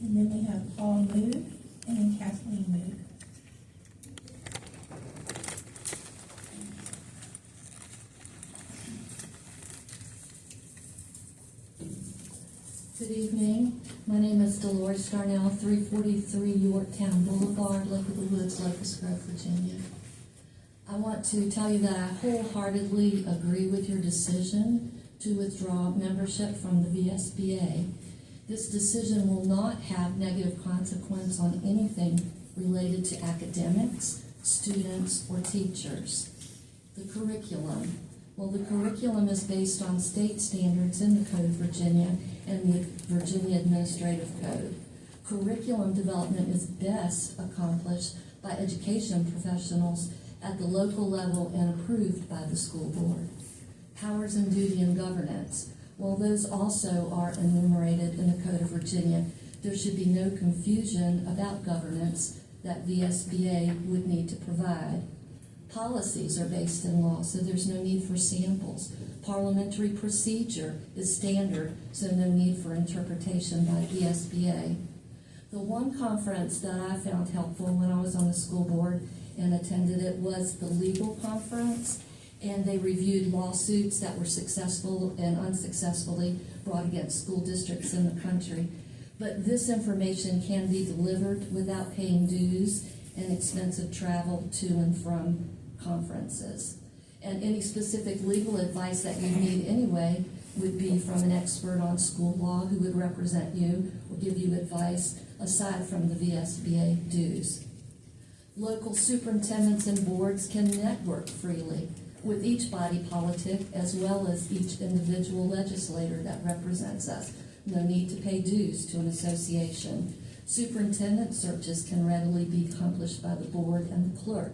And then we have Paul Moog and then Kathleen Moog. Good evening. My name is Dolores Darnell, 343 Yorktown Boulevard, Lake of the Woods, Locust Grove, Virginia. I want to tell you that I wholeheartedly agree with your decision to withdraw membership from the VSBA. This decision will not have negative consequence on anything related to academics, students, or teachers. The curriculum. Well, the curriculum is based on state standards in the Code of Virginia and the Virginia Administrative Code. Curriculum development is best accomplished by education professionals at the local level and approved by the school board. Powers and duty and governance. While those also are enumerated in the Code of Virginia, there should be no confusion about governance that VSBA would need to provide. Policies are based in law, so there's no need for samples. Parliamentary procedure is standard, so no need for interpretation by VSBA. The one conference that I found helpful when I was on the school board and attended it was the legal conference, and they reviewed lawsuits that were successful and unsuccessfully brought against school districts in the country. But this information can be delivered without paying dues and expensive travel to and from conferences. And any specific legal advice that you need anyway would be from an expert on school law who would represent you or give you advice aside from the VSBA dues. Local superintendents and boards can network freely with each body politic as well as each individual legislator that represents us. No need to pay dues to an association. Superintendent searches can readily be accomplished by the board and the clerk.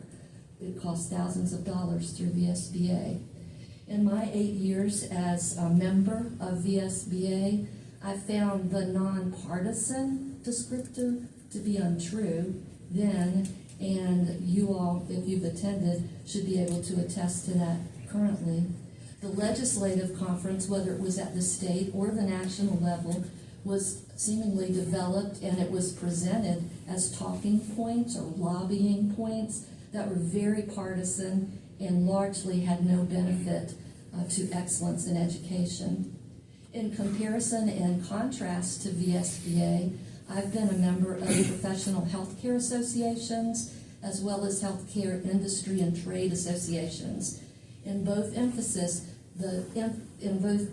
It costs thousands of dollars through VSBA. In my 8 years as a member of VSBA, I found the nonpartisan descriptor to be untrue then, and you all, if you've attended, should be able to attest to that currently. The legislative conference, whether it was at the state or the national level, was seemingly developed and it was presented as talking points or lobbying points that were very partisan and largely had no benefit to excellence in education. In comparison and contrast to VSBA, I've been a member of professional healthcare associations as well as healthcare industry and trade associations. In both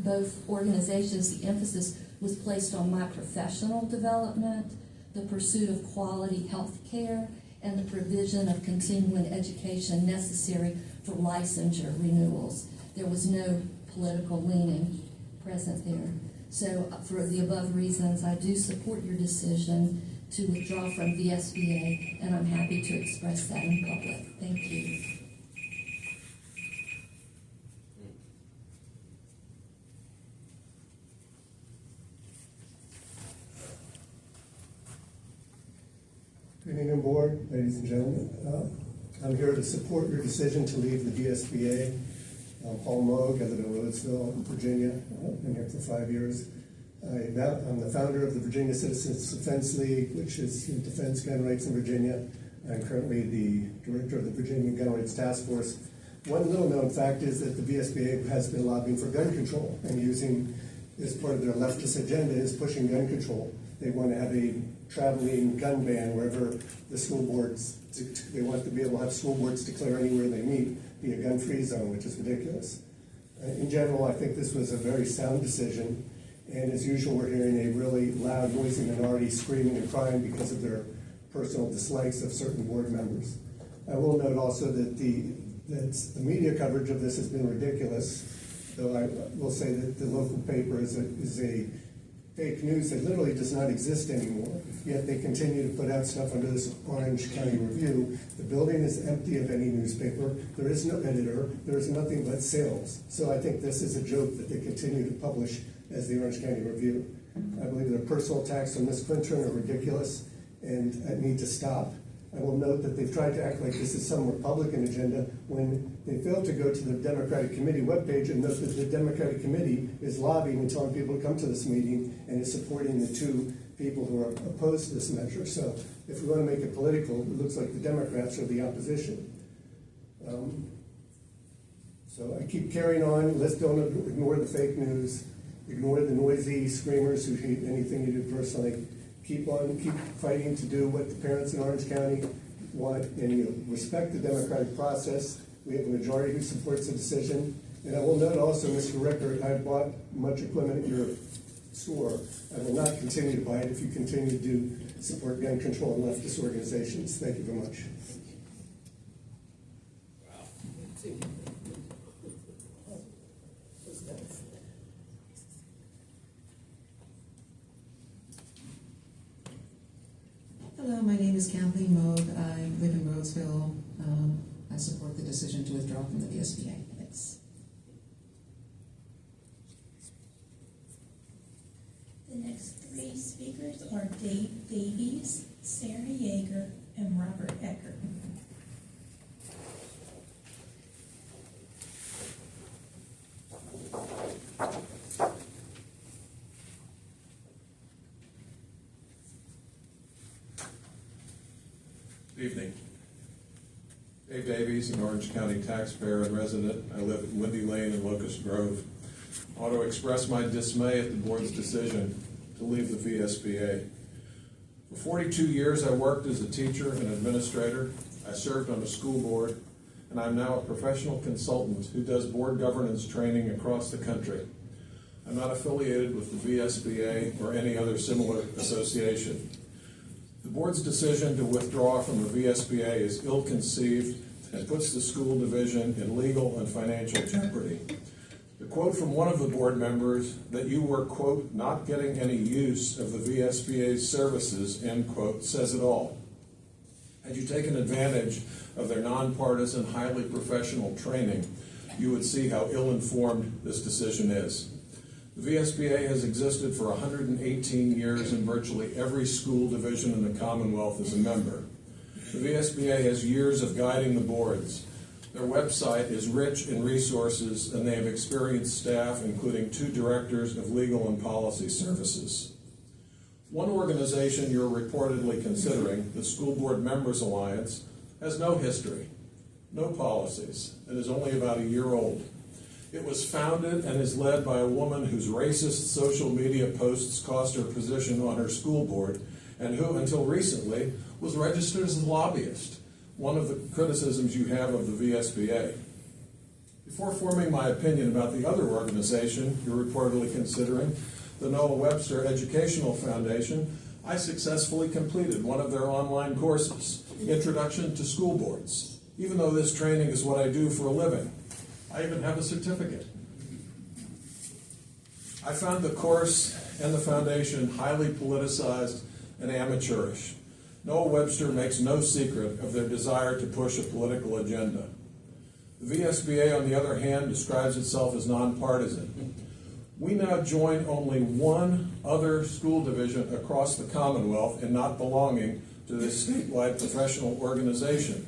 both organizations, the emphasis was placed on my professional development, the pursuit of quality health care, and the provision of continuing education necessary for licensure renewals. There was no political leaning present there. So for the above reasons, I do support your decision to withdraw from VSBA, and I'm happy to express that in public. Thank you. Good evening, board, ladies and gentlemen. I'm here to support your decision to leave the VSBA. I'm Paul Moog. I live in Roseville, Virginia. I've been here for 5 years. I'm the founder of the Virginia Citizens Defense League, which is in defense gun rights in Virginia. I'm currently the director of the Virginia Gun Rights Task Force. One little known fact is that the VSBA has been lobbying for gun control and using, as part of their leftist agenda, is pushing gun control. They want to have a traveling gun ban wherever the school boards, they want to be able to have school boards declare anywhere they meet be a gun-free zone, which is ridiculous. In general, I think this was a very sound decision, and as usual, we're hearing a really loud, noisy minority screaming and crying because of their personal dislikes of certain board members. I will note also that the media coverage of this has been ridiculous, though I will say that the local paper is a fake news that literally does not exist anymore, yet they continue to put out stuff under this Orange County Review. The building is empty of any newspaper. There is no editor. There is nothing but sales. So I think this is a joke that they continue to publish as the Orange County Review. I believe their personal attacks on Ms. Clinton are ridiculous and need to stop. I will note that they've tried to act like this is some Republican agenda when they failed to go to the Democratic Committee webpage and note that the Democratic Committee is lobbying and telling people to come to this meeting and is supporting the two people who are opposed to this measure. So if we want to make it political, it looks like the Democrats are the opposition. So I keep carrying on. Let's don't ignore the fake news. Ignore the noisy screamers who hate anything you do personally. Keep fighting to do what the parents in Orange County want, and respect the democratic process. We have a majority who supports the decision. And I will note also, Mr. Ricker, I bought much equipment at your store. I will not continue to buy it if you continue to support gun control and leftist organizations. Thank you very much. Hello, my name is Kathleen Moog. I live in Roseville. I support the decision to withdraw from the VSBA. Thanks. The next three speakers are Dave Davies, Sarah Yeager, and Robert Eckert. Good evening. Dave Davies, an Orange County taxpayer and resident. I live at Windy Lane in Locust Grove. I want to express my dismay at the board's decision to leave the VSBA. For 42 years, I worked as a teacher and administrator. I served on a school board, and I'm now a professional consultant who does board governance training across the country. I'm not affiliated with the VSBA or any other similar association. The board's decision to withdraw from the VSBA is ill-conceived and puts the school division in legal and financial jeopardy. The quote from one of the board members that you were, quote, not getting any use of the VSBA's services, end quote, says it all. Had you taken advantage of their nonpartisan, highly professional training, you would see how ill-informed this decision is. The VSBA has existed for 118 years, and virtually every school division in the Commonwealth is a member. The VSBA has years of guiding the boards. Their website is rich in resources, and they have experienced staff, including 2 directors of legal and policy services. One organization you're reportedly considering, the School Board Members Alliance, has no history, no policies, and is only about a year old. It was founded and is led by a woman whose racist social media posts cost her position on her school board, and who, until recently, was registered as a lobbyist, one of the criticisms you have of the VSBA. Before forming my opinion about the other organization you're reportedly considering, the Noah Webster Educational Foundation, I successfully completed one of their online courses, Introduction to School Boards, even though this training is what I do for a living. I even have a certificate. I found the course and the foundation highly politicized and amateurish. Noah Webster makes no secret of their desire to push a political agenda. The VSBA, on the other hand, describes itself as nonpartisan. We now join only one other school division across the Commonwealth in not belonging to this statewide professional organization.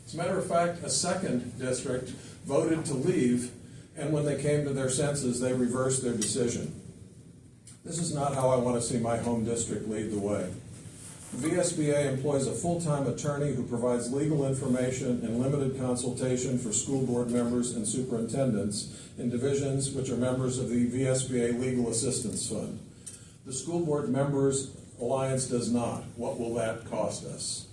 As a matter of fact, a second district voted to leave, and when they came to their senses, they reversed their decision. This is not how I want to see my home district lead the way. The VSBA employs a full-time attorney who provides legal information and limited consultation for school board members and superintendents in divisions which are members of the VSBA Legal Assistance Fund. The School Board Members Alliance does not. What will that cost us?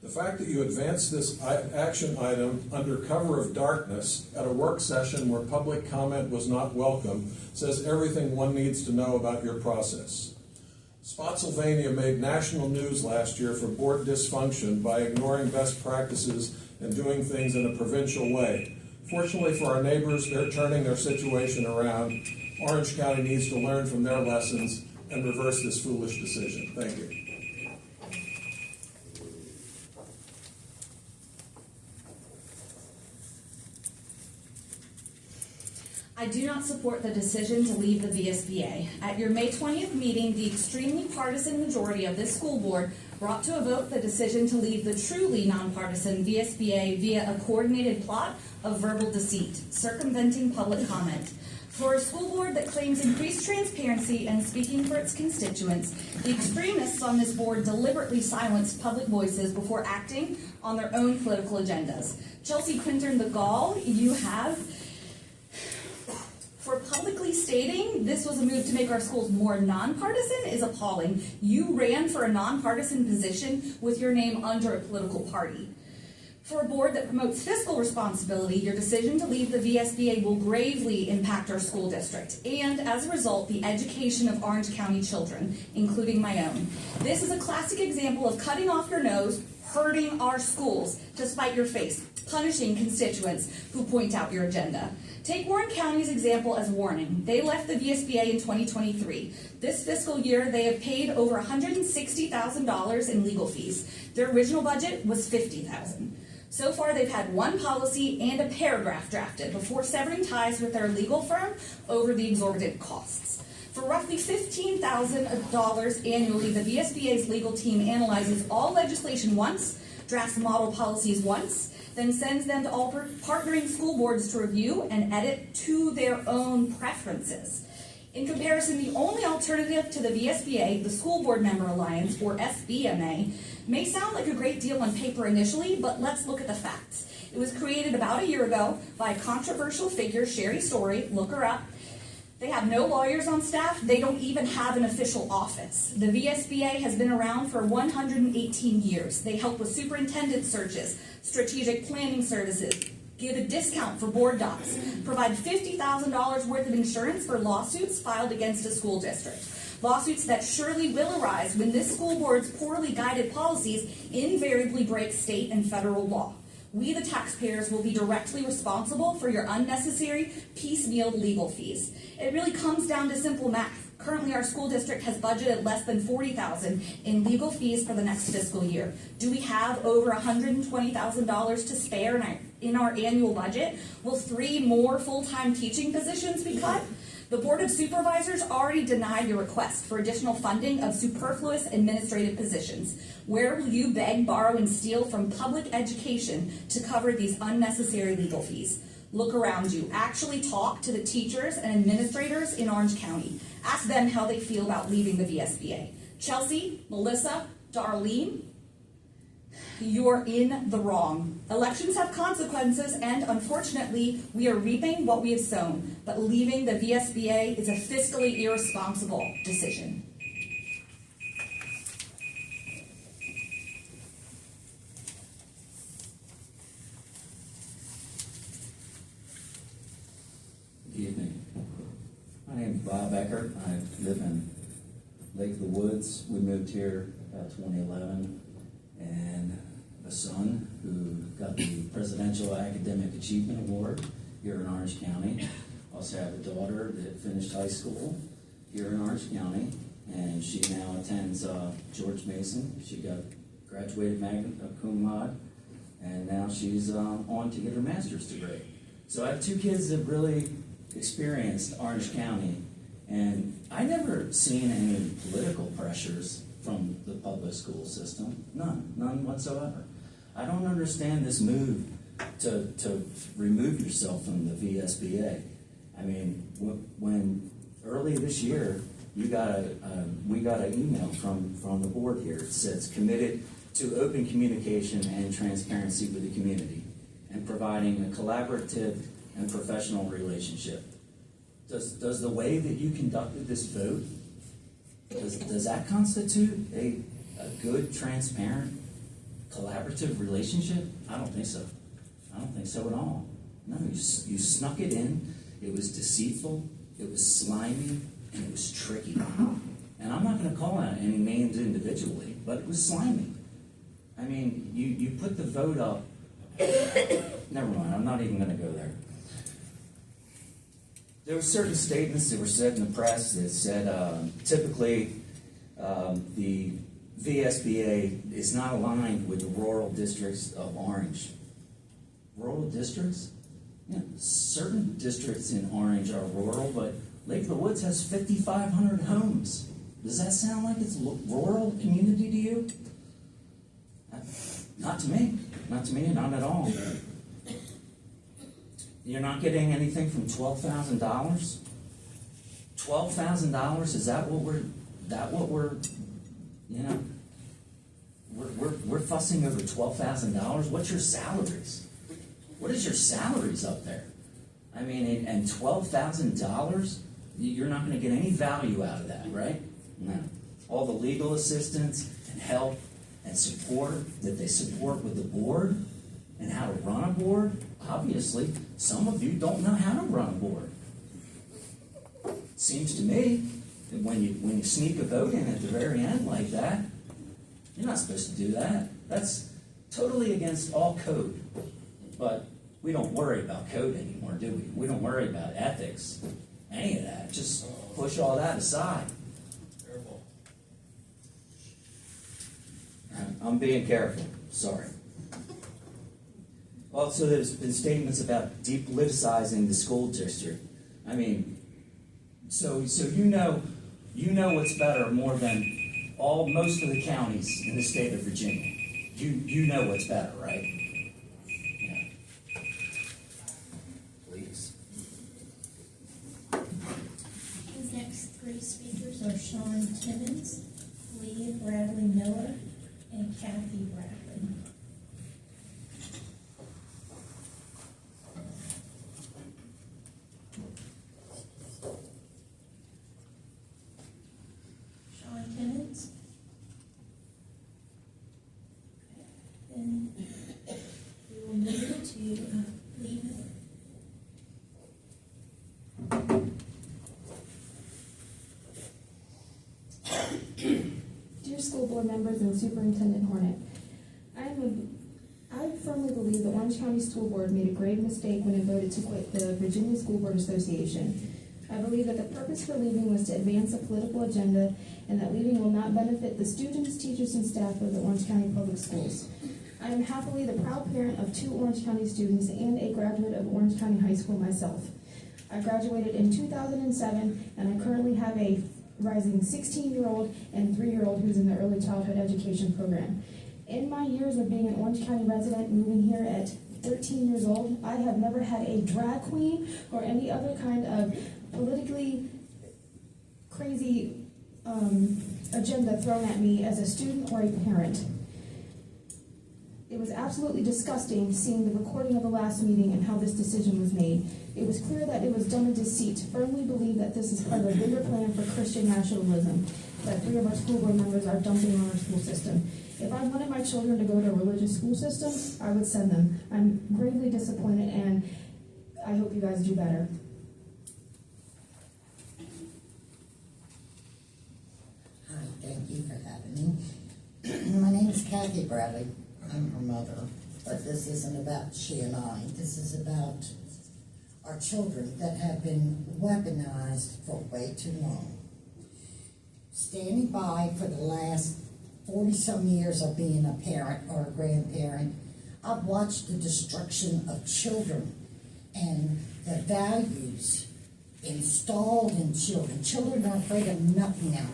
The fact that you advanced this action item under cover of darkness at a work session where public comment was not welcome says everything one needs to know about your process. Spotsylvania made national news last year for board dysfunction by ignoring best practices and doing things in a provincial way. Fortunately for our neighbors, they're turning their situation around. Orange County needs to learn from their lessons and reverse this foolish decision. Thank you. I do not support the decision to leave the VSBA. At your May 20th meeting, the extremely partisan majority of this school board brought to a vote the decision to leave the truly nonpartisan VSBA via a coordinated plot of verbal deceit, circumventing public comment. For a school board that claims increased transparency and speaking for its constituents, the extremists on this board deliberately silenced public voices before acting on their own political agendas. Chelsea Quintern, the gall you have for publicly stating this was a move to make our schools more nonpartisan is appalling. You ran for a nonpartisan position with your name under a political party. For a board that promotes fiscal responsibility, your decision to leave the VSBA will gravely impact our school district and, as a result, the education of Orange County children, including my own. This is a classic example of cutting off your nose, hurting our schools to spite your face, punishing constituents who point out your agenda. Take Warren County's example as warning. They left the VSBA in 2023. This fiscal year, they have paid over $160,000 in legal fees. Their original budget was $50,000. So far, they've had one policy and a paragraph drafted before severing ties with their legal firm over the exorbitant costs. For roughly $15,000 annually, the VSBA's legal team analyzes all legislation once, drafts model policies once, then sends them to all partnering school boards to review and edit to their own preferences. In comparison, the only alternative to the VSBA, the School Board Member Alliance, or SBMA, may sound like a great deal on paper initially, but let's look at the facts. It was created about a year ago by a controversial figure, Sherry Story. Look her up. They have no lawyers on staff. They don't even have an official office. The VSBA has been around for 118 years. They help with superintendent searches, strategic planning services, give a discount for board docs, provide $50,000 worth of insurance for lawsuits filed against a school district. Lawsuits that surely will arise when this school board's poorly guided policies invariably break state and federal law. We, the taxpayers, will be directly responsible for your unnecessary, piecemeal legal fees. It really comes down to simple math. Currently, our school district has budgeted less than $40,000 in legal fees for the next fiscal year. Do we have over $120,000 to spare in our annual budget? Will 3 more full-time teaching positions be cut? The Board of Supervisors already denied your request for additional funding of superfluous administrative positions. Where will you beg, borrow, and steal from public education to cover these unnecessary legal fees? Look around you. Actually talk to the teachers and administrators in Orange County. Ask them how they feel about leaving the VSBA. Chelsea, Melissa, Darlene, you're in the wrong. Elections have consequences, and unfortunately, we are reaping what we have sown. But leaving the VSBA is a fiscally irresponsible decision. Good evening. My name is Bob Eckert. I live in Lake of the Woods. We moved here about 2011, and a son who got the Presidential Academic Achievement Award here in Orange County. Also have a daughter that finished high school here in Orange County, and she now attends George Mason. She got graduated magna cum laude, and now she's on to get her master's degree. So I have 2 kids that really experienced Orange County, and I never seen any political pressures from the public school system. None whatsoever. I don't understand this move to remove yourself from the VSBA. I mean, when early this year, we got an email from the board here. It says committed to open communication and transparency with the community and providing a collaborative and professional relationship. Does the way that you conducted this vote, does that constitute a good, transparent, collaborative relationship? I don't think so. I don't think so at all. No, you snuck it in. It was deceitful. It was slimy, and it was tricky. And I'm not going to call out any names individually, but it was slimy. I mean, you put the vote up. Never mind. I'm not even going to go there. There were certain statements that were said in the press that said typically the VSBA is not aligned with the rural districts of Orange. Rural districts? Certain districts in Orange are rural, but Lake of the Woods has 5,500 homes. Does that sound like it's a rural community to you? Not to me. Not to me, not at all. You're not getting anything from $12,000? $12,000, is that what we're, you know, we're fussing over $12,000? What's your salaries? What is your salaries up there? I mean, and $12,000, you're not going to get any value out of that, right? No. All the legal assistance and help and support that they support with the board and how to run a board, obviously, some of you don't know how to run a board. Seems to me that when you sneak a vote in at the very end like that, you're not supposed to do that. That's totally against all code. But we don't worry about code anymore, do we? We don't worry about ethics, any of that. Just push all that aside. Careful. I'm being careful. Sorry. Also, there's been statements about depoliticizing the school district. I mean, so you know what's better more than most of the counties in the state of Virginia. You know what's better, right? Yeah. Please. The next three speakers are Sean Timmons, Lee Bradley Miller, and Kathy Bradley. Sean Timmons. Then we will move to Lee Miller. Dear school board members and Superintendent Hornet, I firmly believe the Orange County School Board made a grave mistake when it voted to quit the Virginia School Board Association. I believe that the purpose for leaving was to advance a political agenda and that leaving will not benefit the students, teachers, and staff of the Orange County Public Schools. I am happily the proud parent of 2 Orange County students and a graduate of Orange County High School myself. I graduated in 2007 and I currently have a rising 16-year-old and 3-year-old who's in the early childhood education program. In my years of being an Orange County resident, moving here at 13 years old, I have never had a drag queen or any other kind of politically crazy agenda thrown at me as a student or a parent. It was absolutely disgusting seeing the recording of the last meeting and how this decision was made. It was clear that it was done in deceit. Firmly believe that this is part of a bigger plan for Christian nationalism that 3 of our school board members are dumping on our school system. If I wanted my children to go to a religious school system, I would send them. I'm gravely disappointed and I hope you guys do better. Hi, thank you for having me. My name is Kathy Bradley. I'm her mother, but this isn't about she and I. This is about our children that have been weaponized for way too long. Standing by for the last 40-some years of being a parent or a grandparent, I've watched the destruction of children and the values installed in children. Children are afraid of nothing now.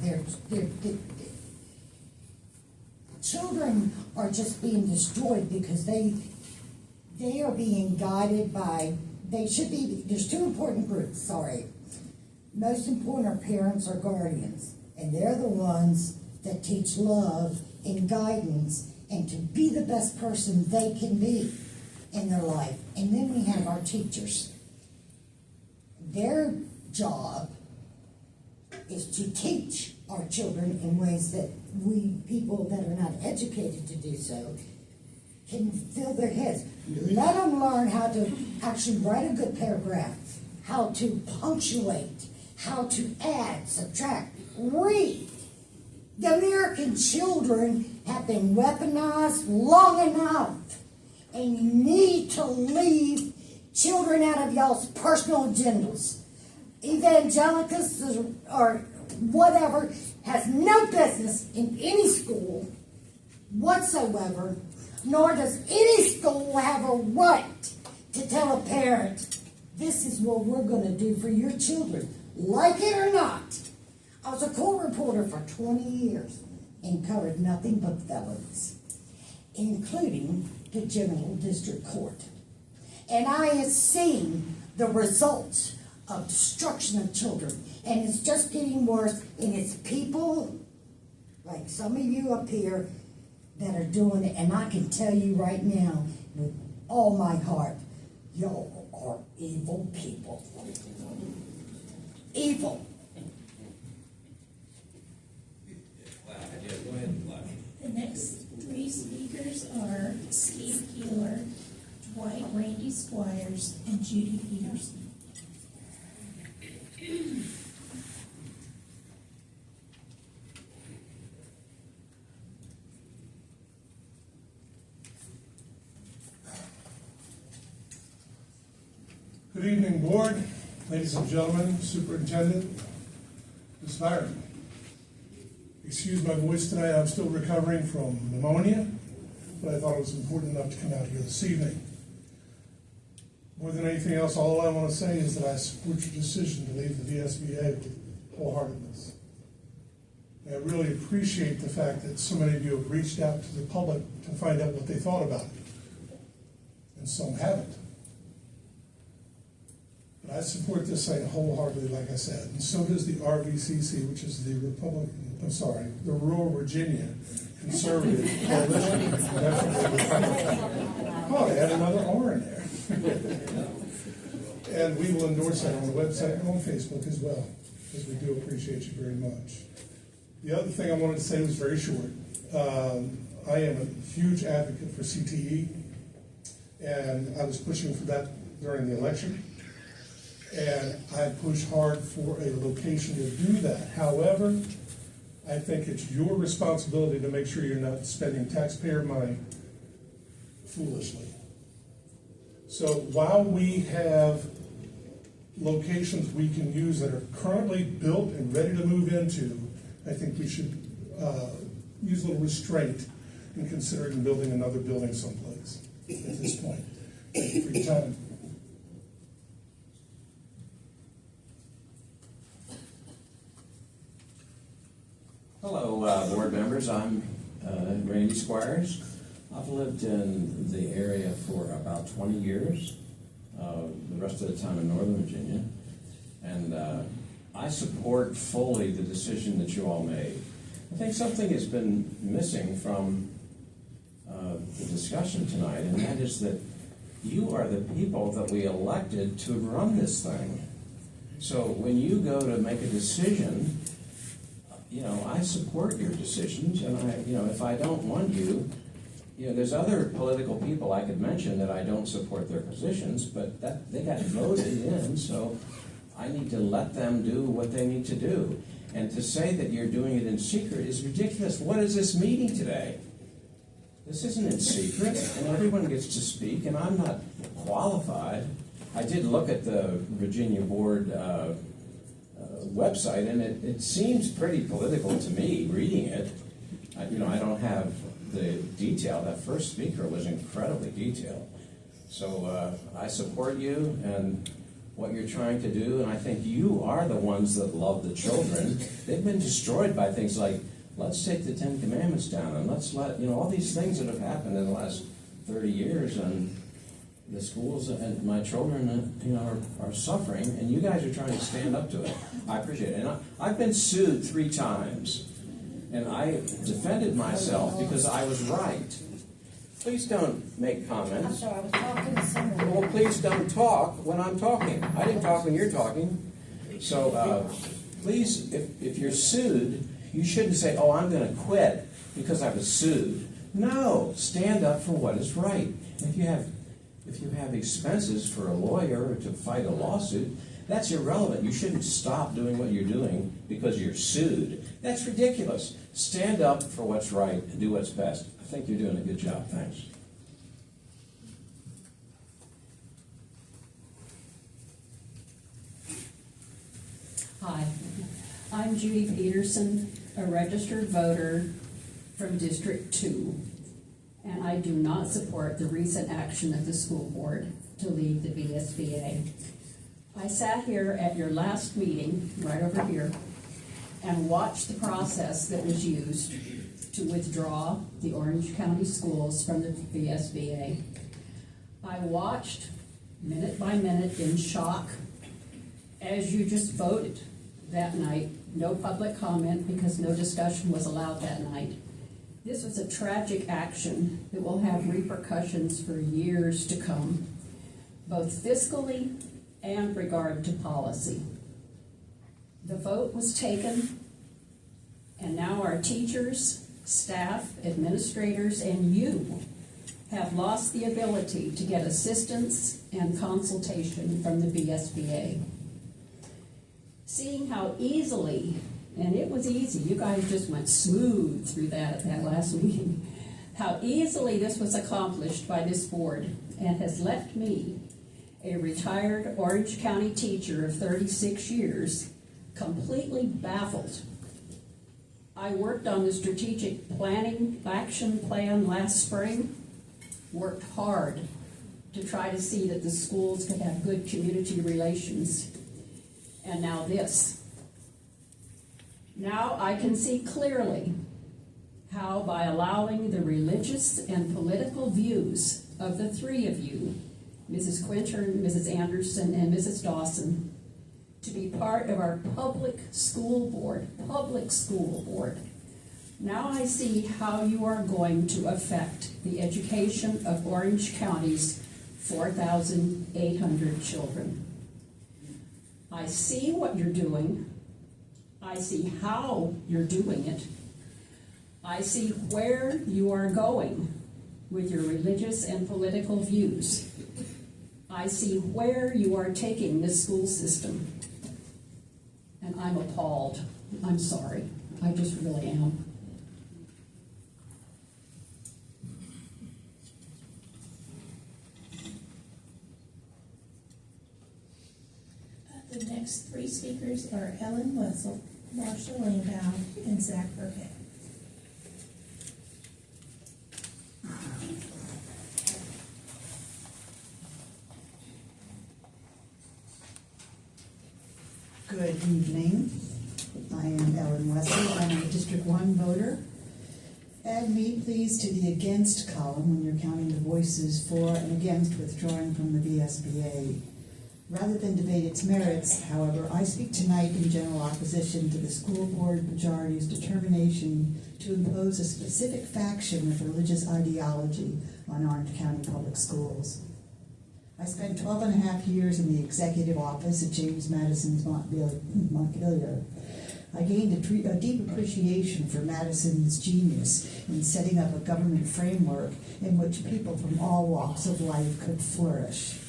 Children are just being destroyed because they are being guided by, there's 2 important groups, sorry. Most important are parents or guardians, and they're the ones that teach love and guidance and to be the best person they can be in their life. And then we have our teachers. Their job is to teach our children in ways that we people that are not educated to do so can fill their heads. Let them learn how to actually write a good paragraph, how to punctuate, how to add, subtract, read. The American children have been weaponized long enough, and you need to leave children out of y'all's personal agendas. Evangelicals or whatever has no business in any school whatsoever, nor does any school have a right to tell a parent, this is what we're gonna do for your children, like it or not. I was a court reporter for 20 years and covered nothing but felonies, including the General District Court. And I have seen the results of destruction of children, and it's just getting worse, and it's people like some of you up here that are doing it, and I can tell you right now, with all my heart, y'all are evil people. Evil. The next three speakers are Steve Keeler, Dwight Randy Squires, and Judy Peterson. Good evening, board, ladies and gentlemen, superintendent, Ms. Byron. Excuse my voice tonight, I'm still recovering from pneumonia, but I thought it was important enough to come out here this evening. More than anything else, all I want to say is that I support your decision to leave the VSBA with wholeheartedness. And I really appreciate the fact that so many of you have reached out to the public to find out what they thought about it, and some haven't. I support this thing wholeheartedly, like I said, and so does the RVCC, which is the the Rural Virginia Conservative Coalition. Oh, they had another R in there. And we will endorse that on the website and on Facebook as well, because we do appreciate you very much. The other thing I wanted to say was very short. I am a huge advocate for CTE, and I was pushing for that during the election. And I push hard for a location to do that. However, I think it's your responsibility to make sure you're not spending taxpayer money foolishly. So while we have locations we can use that are currently built and ready to move into, I think we should use a little restraint in considering building another building someplace at this point. Thank you for your time. Hello, board members. I'm Randy Squires. I've lived in the area for about 20 years, the rest of the time in Northern Virginia, and I support fully the decision that you all made. I think something has been missing from the discussion tonight, and that is that you are the people that we elected to run this thing. So when you go to make a decision, I support your decisions, and if I don't want you, there's other political people I could mention that I don't support their positions, but they got voted in, so I need to let them do what they need to do. And to say that you're doing it in secret is ridiculous. What is this meeting today? This isn't in secret, and everyone gets to speak, and I'm not qualified. I did look at the Virginia Board website, and it seems pretty political to me, reading it. I don't have the detail. That first speaker was incredibly detailed. So I support you and what you're trying to do, and I think you are the ones that love the children. They've been destroyed by things like, let's take the 10 Commandments down, and let's let, all these things that have happened in the last 30 years, and the schools and my children, are suffering, and you guys are trying to stand up to it. I appreciate it. And I've been sued 3 times, and I defended myself because I was right. Please don't make I'm comments. sorry, I was talking to someone. Well, please don't talk when I'm talking. I didn't talk when you're talking. So please, if you're sued, you shouldn't say, oh, I'm going to quit because I was sued. No, stand up for what is right. If you have expenses for a lawyer to fight a lawsuit, that's irrelevant. You shouldn't stop doing what you're doing because you're sued. That's ridiculous. Stand up for what's right and do what's best. I think you're doing a good job. Thanks. Hi, I'm Judy Peterson, a registered voter from District 2, and I do not support the recent action of the school board. to leave the VSBA. I sat here at your last meeting, right over here, and watched the process that was used to withdraw the Orange County schools from the VSBA. I watched minute by minute in shock as you just voted that night. No public comment because no discussion was allowed that night. This was a tragic action that will have repercussions for years to come, both fiscally and regard to policy. The vote was taken, and now our teachers, staff, administrators, and you have lost the ability to get assistance and consultation from the VSBA. Seeing how easily, and it was easy, you guys just went smooth through that at that last meeting, how easily this was accomplished by this board and has left me, a retired Orange County teacher of 36 years, completely baffled. I worked on the strategic planning action plan last spring, worked hard to try to see that the schools could have good community relations. And now this. Now I can see clearly how by allowing the religious and political views of the three of you, Mrs. Quintern, Mrs. Anderson, and Mrs. Dawson, to be part of our public school board, now I see how you are going to affect the education of Orange County's 4,800 children. I see what you're doing. I see how you're doing it. I see where you are going with your religious and political views. I see where you are taking this school system. And I'm appalled. I'm sorry. I just really am. The next three speakers are Ellen Wessel, Marshall Landau, and Zach Burkett. Good evening. I am Ellen Wessel. I'm a District 1 voter. Add me, please, to the against column when you're counting the voices for and against withdrawing from the VSBA. Rather than debate its merits, however, I speak tonight in general opposition to the school board majority's determination to impose a specific faction of religious ideology on Orange County Public Schools. I spent 12 and a half years in the executive office at James Madison's Montpelier. I gained a deep appreciation for Madison's genius in setting up a government framework in which people from all walks of life could flourish.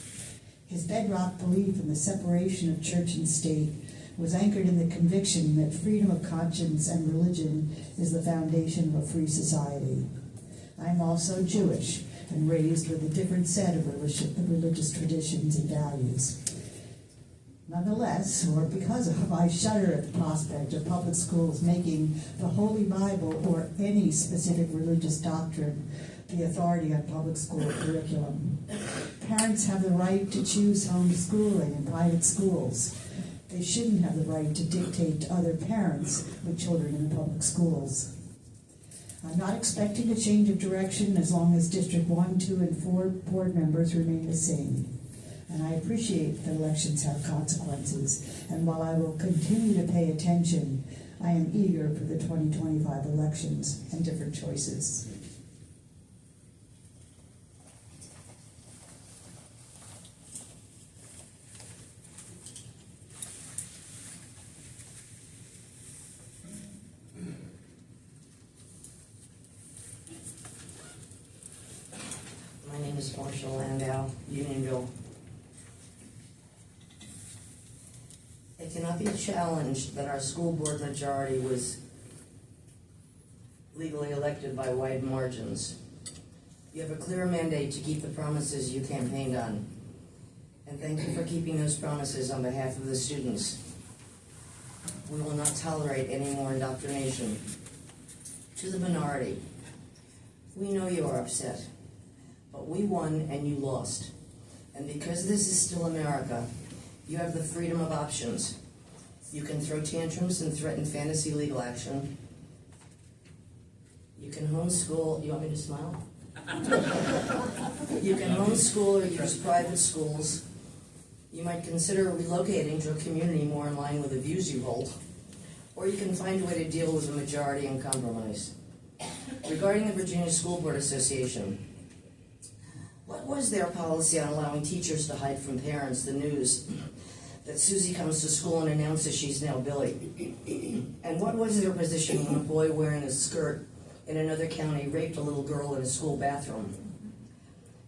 His bedrock belief in the separation of church and state was anchored in the conviction that freedom of conscience and religion is the foundation of a free society. I am also Jewish and raised with a different set of religious traditions and values. Nonetheless, or because of, I shudder at the prospect of public schools making the Holy Bible or any specific religious doctrine the authority on public school curriculum. Parents have the right to choose homeschooling in private schools. They shouldn't have the right to dictate to other parents with children in the public schools. I'm not expecting a change of direction as long as District 1, 2, and 4 board members remain the same. And I appreciate that elections have consequences, and while I will continue to pay attention, I am eager for the 2025 elections and different choices. My name is Marshall Landau, Unionville. It cannot be challenged that our school board majority was legally elected by wide margins. You have a clear mandate to keep the promises you campaigned on. And thank you for keeping those promises on behalf of the students. We will not tolerate any more indoctrination. To the minority, we know you are upset. But we won and you lost. And because this is still America, you have the freedom of options. You can throw tantrums and threaten fantasy legal action. You can homeschool. You want me to smile? You can homeschool or use private schools. You might consider relocating to a community more in line with the views you hold. Or you can find a way to deal with the majority and compromise. Regarding the Virginia School Board Association, what was their policy on allowing teachers to hide from parents the news that Susie comes to school and announces she's now Billy? And what was their position when a boy wearing a skirt in another county raped a little girl in a school bathroom?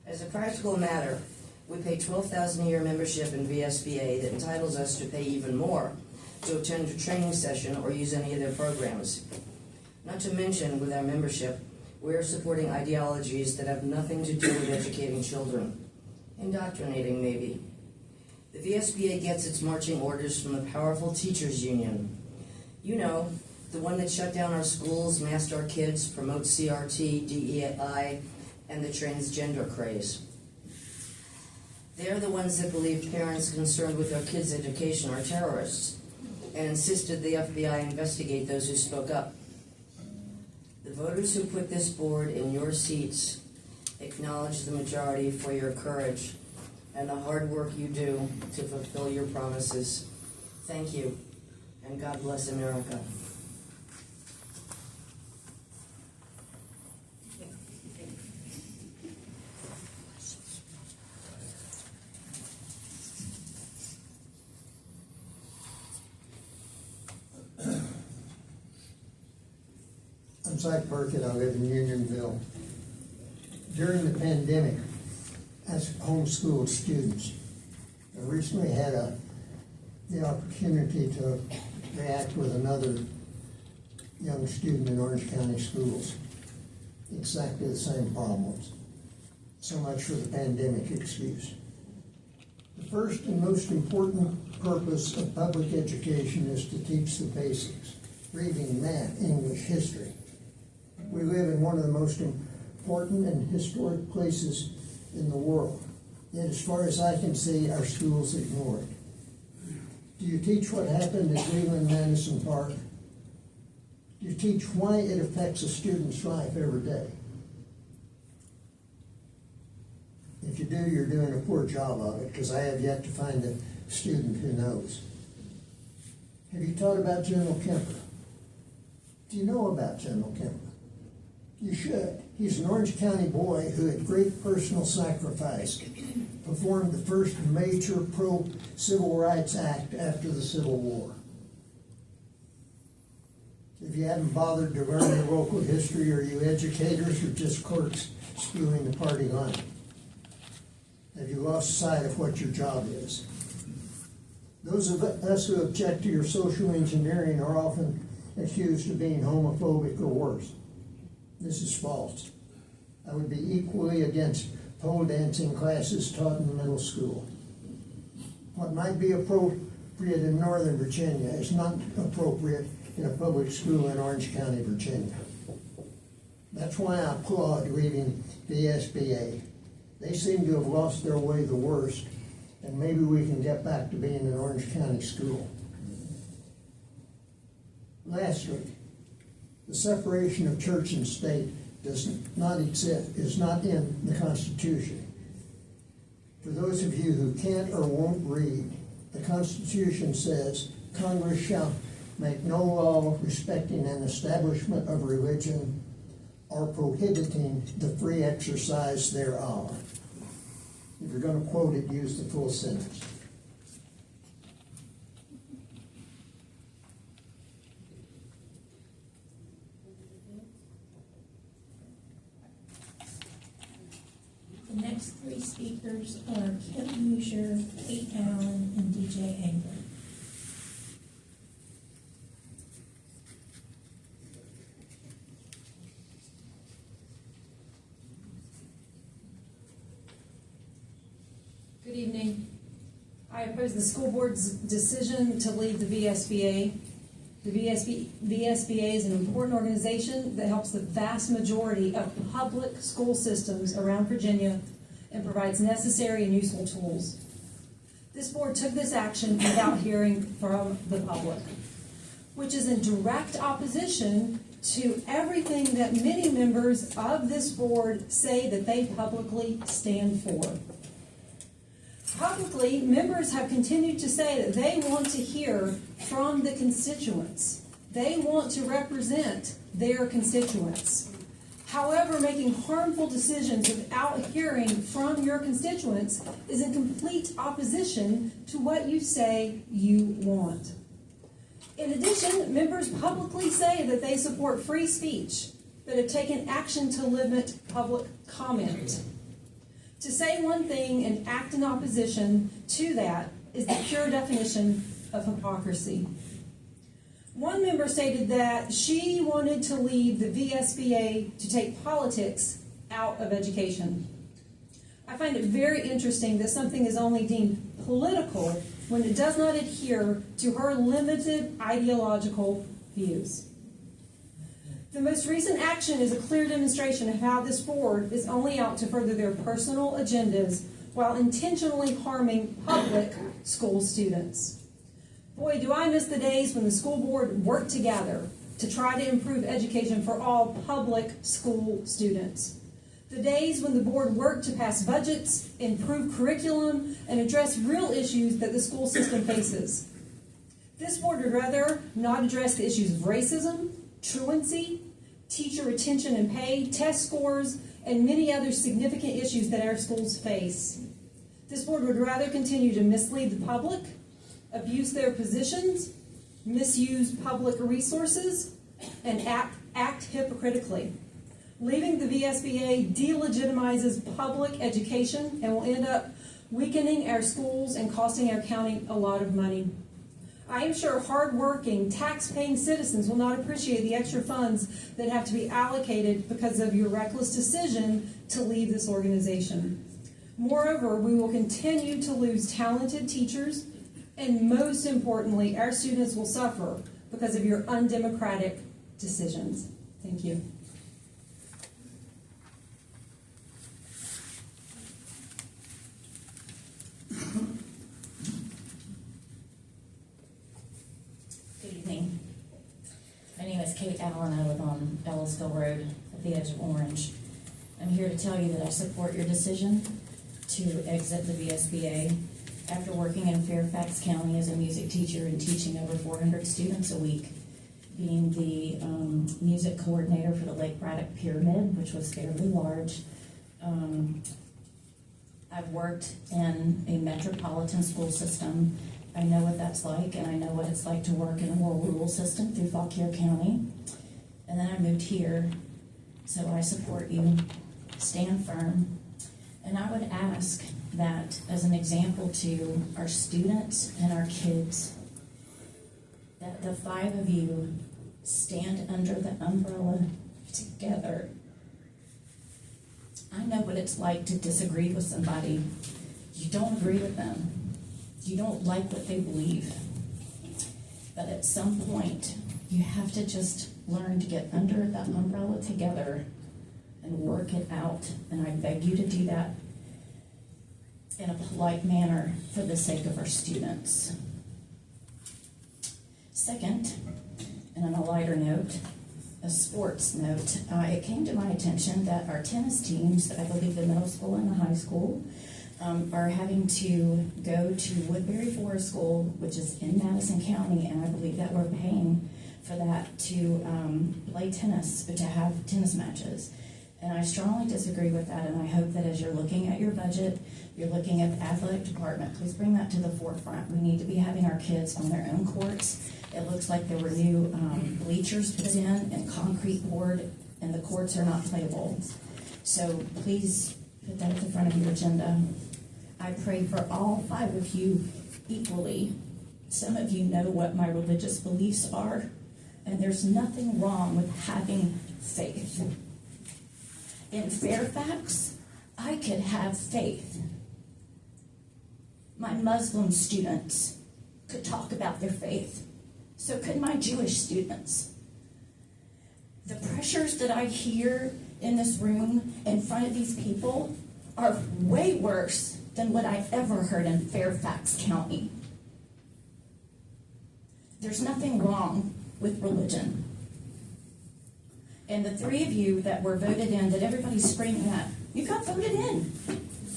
As a practical matter, we pay $12,000 a year membership in VSBA that entitles us to pay even more to attend a training session or use any of their programs. Not to mention, with our membership, we are supporting ideologies that have nothing to do with educating children. Indoctrinating, maybe. The VSBA gets its marching orders from the powerful teachers union. You know, the one that shut down our schools, masked our kids, promotes CRT, DEI, and the transgender craze. They're the ones that believe parents concerned with their kids' education are terrorists and insisted the FBI investigate those who spoke up. The voters who put this board in your seats acknowledge the majority for your courage and the hard work you do to fulfill your promises. Thank you, and God bless America. I'm Cy Perkett. I live in Unionville. During the pandemic, as homeschooled students, I recently had the opportunity to react with another young student in Orange County schools. Exactly the same problems. So much for the pandemic excuse. The first and most important purpose of public education is to teach the basics: reading, math, English, history. We live in one of the most important and historic places in the world. Yet, as far as I can see, our schools ignore it. Do you teach what happened at Leland Madison Park? Do you teach why it affects a student's life every day? If you do, you're doing a poor job of it, because I have yet to find a student who knows. Have you taught about General Kemper? Do you know about General Kemper? You should. He's an Orange County boy who, at great personal sacrifice, performed the first major pro-civil rights act after the Civil War. If you haven't bothered to learn your local history, are you educators or just clerks spewing the party line? Have you lost sight of what your job is? Those of us who object to your social engineering are often accused of being homophobic or worse. This is false. I would be equally against pole dancing classes taught in middle school. What might be appropriate in Northern Virginia is not appropriate in a public school in Orange County, Virginia. That's why I applaud leaving the VSBA. They seem to have lost their way the worst, and maybe we can get back to being an Orange County school. Lastly, the separation of church and state does not exist, is not in the Constitution. For those of you who can't or won't read, the Constitution says Congress shall make no law respecting an establishment of religion or prohibiting the free exercise thereof. If you're going to quote it, use the full sentence. The next three speakers are Kim Hoosier, Kate Allen, and DJ Engler. Good evening. I oppose the school board's decision to leave the VSBA. The VSBA is an important organization that helps the vast majority of public school systems around Virginia and provides necessary and useful tools. This board took this action without hearing from the public, which is in direct opposition to everything that many members of this board say that they publicly stand for. Publicly, members have continued to say that they want to hear from the constituents. They want to represent their constituents. However, making harmful decisions without hearing from your constituents is in complete opposition to what you say you want. In addition, members publicly say that they support free speech, but have taken action to limit public comment. To say one thing and act in opposition to that is the pure definition of hypocrisy. One member stated that she wanted to leave the VSBA to take politics out of education. I find it very interesting that something is only deemed political when it does not adhere to her limited ideological views. The most recent action is a clear demonstration of how this board is only out to further their personal agendas while intentionally harming public school students. Boy, do I miss the days when the school board worked together to try to improve education for all public school students. The days when the board worked to pass budgets, improve curriculum, and address real issues that the school system faces. This board would rather not address the issues of racism, truancy, teacher retention and pay, test scores, and many other significant issues that our schools face. This board would rather continue to mislead the public, abuse their positions, misuse public resources, and act hypocritically. Leaving the VSBA delegitimizes public education and will end up weakening our schools and costing our county a lot of money. I am sure hard-working, tax-paying citizens will not appreciate the extra funds that have to be allocated because of your reckless decision to leave this organization. Moreover, we will continue to lose talented teachers, and most importantly, our students will suffer because of your undemocratic decisions. Thank you. Good evening. My name is Kate Allen. I live on Ellisville Road at the edge of Orange. I'm here to tell you that I support your decision to exit the VSBA. After working in Fairfax County as a music teacher and teaching over 400 students a week, being the music coordinator for the Lake Braddock Pyramid, which was fairly large, I've worked in a metropolitan school system. I know what that's like, and I know what it's like to work in a more rural system through Fauquier County. And then I moved here, so I support you. Stand firm. And I would ask that as an example to our students and our kids, that the 5 of you stand under the umbrella together. I know what it's like to disagree with somebody. You don't agree with them. You don't like what they believe. But at some point, you have to just learn to get under the umbrella together and work it out. And I beg you to do that in a polite manner for the sake of our students. Second, and on a lighter note, a sports note, it came to my attention that our tennis teams, I believe the middle school and the high school, are having to go to Woodbury Forest School, which is in Madison County, and I believe that we're paying for that to play tennis, to have tennis matches. And I strongly disagree with that, and I hope that as you're looking at your budget, you're looking at the athletic department, please bring that to the forefront. We need to be having our kids on their own courts. It looks like there were new bleachers put in and concrete poured, and the courts are not playable. So please put that at the front of your agenda. I pray for all 5 of you equally. Some of you know what my religious beliefs are, and there's nothing wrong with having faith. In Fairfax, I could have faith. My Muslim students could talk about their faith. So could my Jewish students. The pressures that I hear in this room in front of these people are way worse than what I've ever heard in Fairfax County. There's nothing wrong with religion. And the three of you that were voted in, that everybody's screaming at, you got voted in.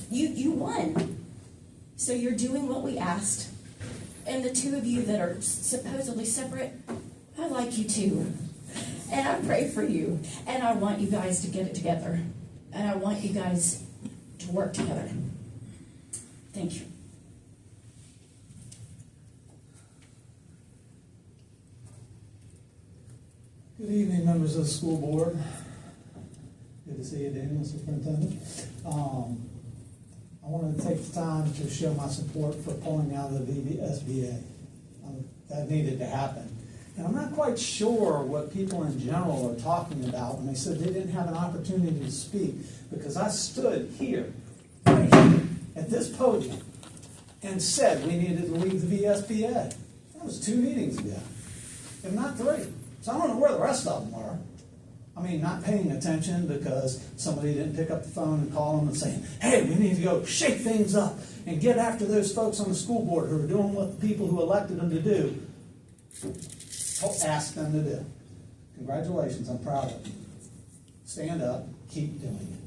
You won. So you're doing what we asked. And the two of you that are supposedly separate, I like you too. And I pray for you. And I want you guys to get it together. And I want you guys to work together. Thank you. Good evening, members of the school board. Good to see you, Daniel, Superintendent. I wanted to take the time to show my support for pulling out of the VSBA. That needed to happen. And I'm not quite sure what people in general are talking about when they said they didn't have an opportunity to speak, because I stood here, right here, at this podium, and said we needed to leave the VSBA. That was 2 meetings ago, if not 3. So I don't know where the rest of them are. I mean, not paying attention because somebody didn't pick up the phone and call them and saying, hey, we need to go shake things up and get after those folks on the school board who are doing what the people who elected them to do asked them to do. Congratulations, I'm proud of you. Stand up, keep doing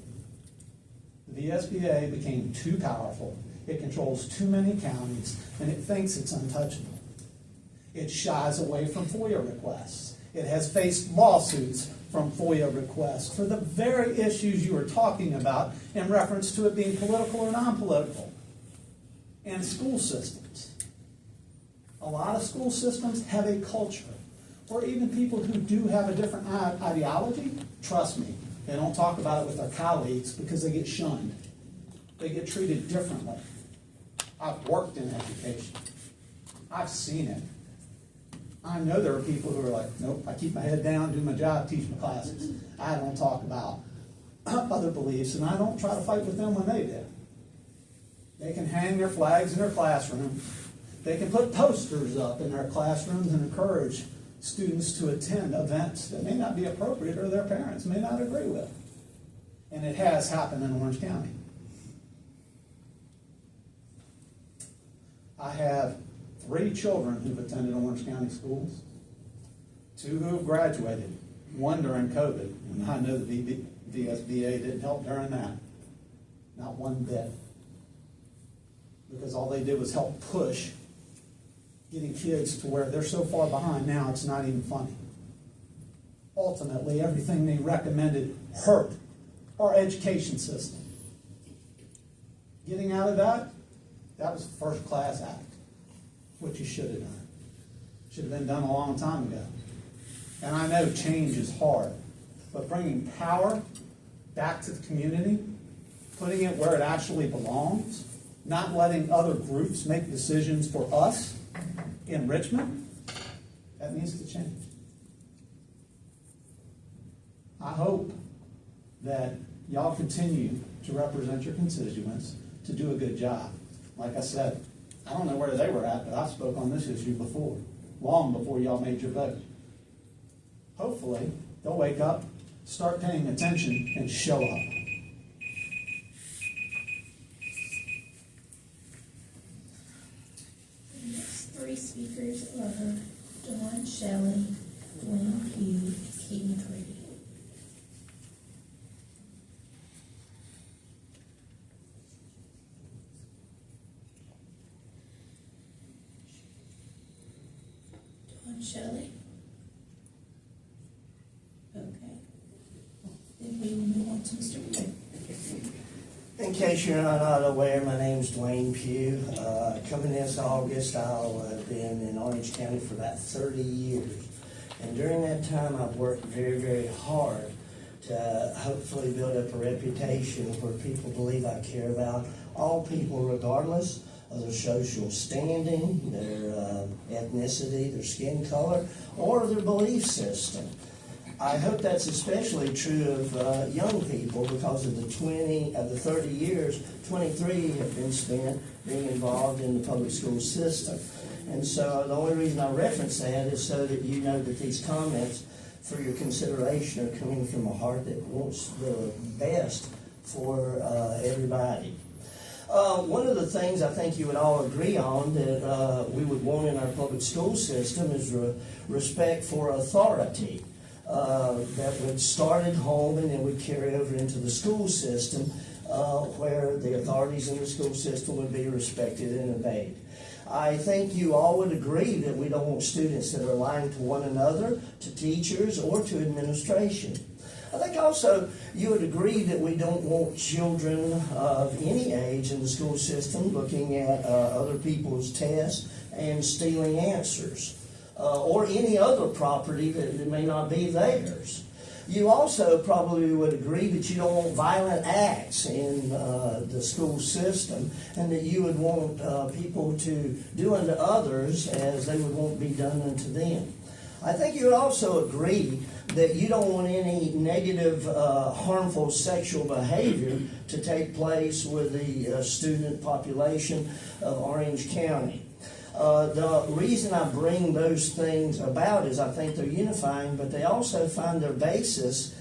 it. The VSBA became too powerful. It controls too many counties, and it thinks it's untouchable. It shies away from FOIA requests. It has faced lawsuits from FOIA requests for the very issues you are talking about in reference to it being political or non-political. And school systems. A lot of school systems have a culture, or even people who do have a different ideology, trust me, they don't talk about it with their colleagues because they get shunned. They get treated differently. I've worked in education. I've seen it. I know there are people who are like, nope, I keep my head down, do my job, teach my classes. I don't talk about other beliefs, and I don't try to fight with them when they do. They can hang their flags in their classroom. They can put posters up in their classrooms and encourage students to attend events that may not be appropriate or their parents may not agree with. And it has happened in Orange County. I have 3 children who've attended Orange County schools, 2 who have graduated, 1 during COVID, and I know the VSBA didn't help during that, not one bit, because all they did was help push getting kids to where they're so far behind now it's not even funny. Ultimately, everything they recommended hurt our education system. Getting out of that, that was a first-class act. What you should have done. Should have been done a long time ago. And I know change is hard, but bringing power back to the community, putting it where it actually belongs, not letting other groups make decisions for us in Richmond, that needs to change. I hope that y'all continue to represent your constituents, to do a good job. Like I said, I don't know where they were at, but I spoke on this issue before, long before y'all made your vote. Hopefully, they'll wake up, start paying attention, and show up. The next 3 speakers are Dawn Shelley, Dwayne Pugh, and Katie Grady. Shelley? Okay. Then we will move on to Mr. Wood. In case you're not aware, my name's Dwayne Pugh. Coming this August, I'll have been in Orange County for about 30 years. And during that time, I've worked very, very hard to hopefully build up a reputation where people believe I care about all people regardless of their social standing, their ethnicity, their skin color, or their belief system. I hope that's especially true of young people because of the 30 years, 23 have been spent being involved in the public school system. And so the only reason I reference that is so that you know that these comments for your consideration are coming from a heart that wants the best for everybody. One of the things I think you would all agree on that we would want in our public school system is respect for authority. That would start at home and then would carry over into the school system, where the authorities in the school system would be respected and obeyed. I think you all would agree that we don't want students that are lying to one another, to teachers, or to administration. I think also you would agree that we don't want children of any age in the school system looking at other people's tests and stealing answers, or any other property that may not be theirs. You also probably would agree that you don't want violent acts in the school system, and that you would want people to do unto others as they would want to be done unto them. I think you would also agree that you don't want any negative, harmful sexual behavior to take place with the student population of Orange County. The reason I bring those things about is I think they're unifying, but they also find their basis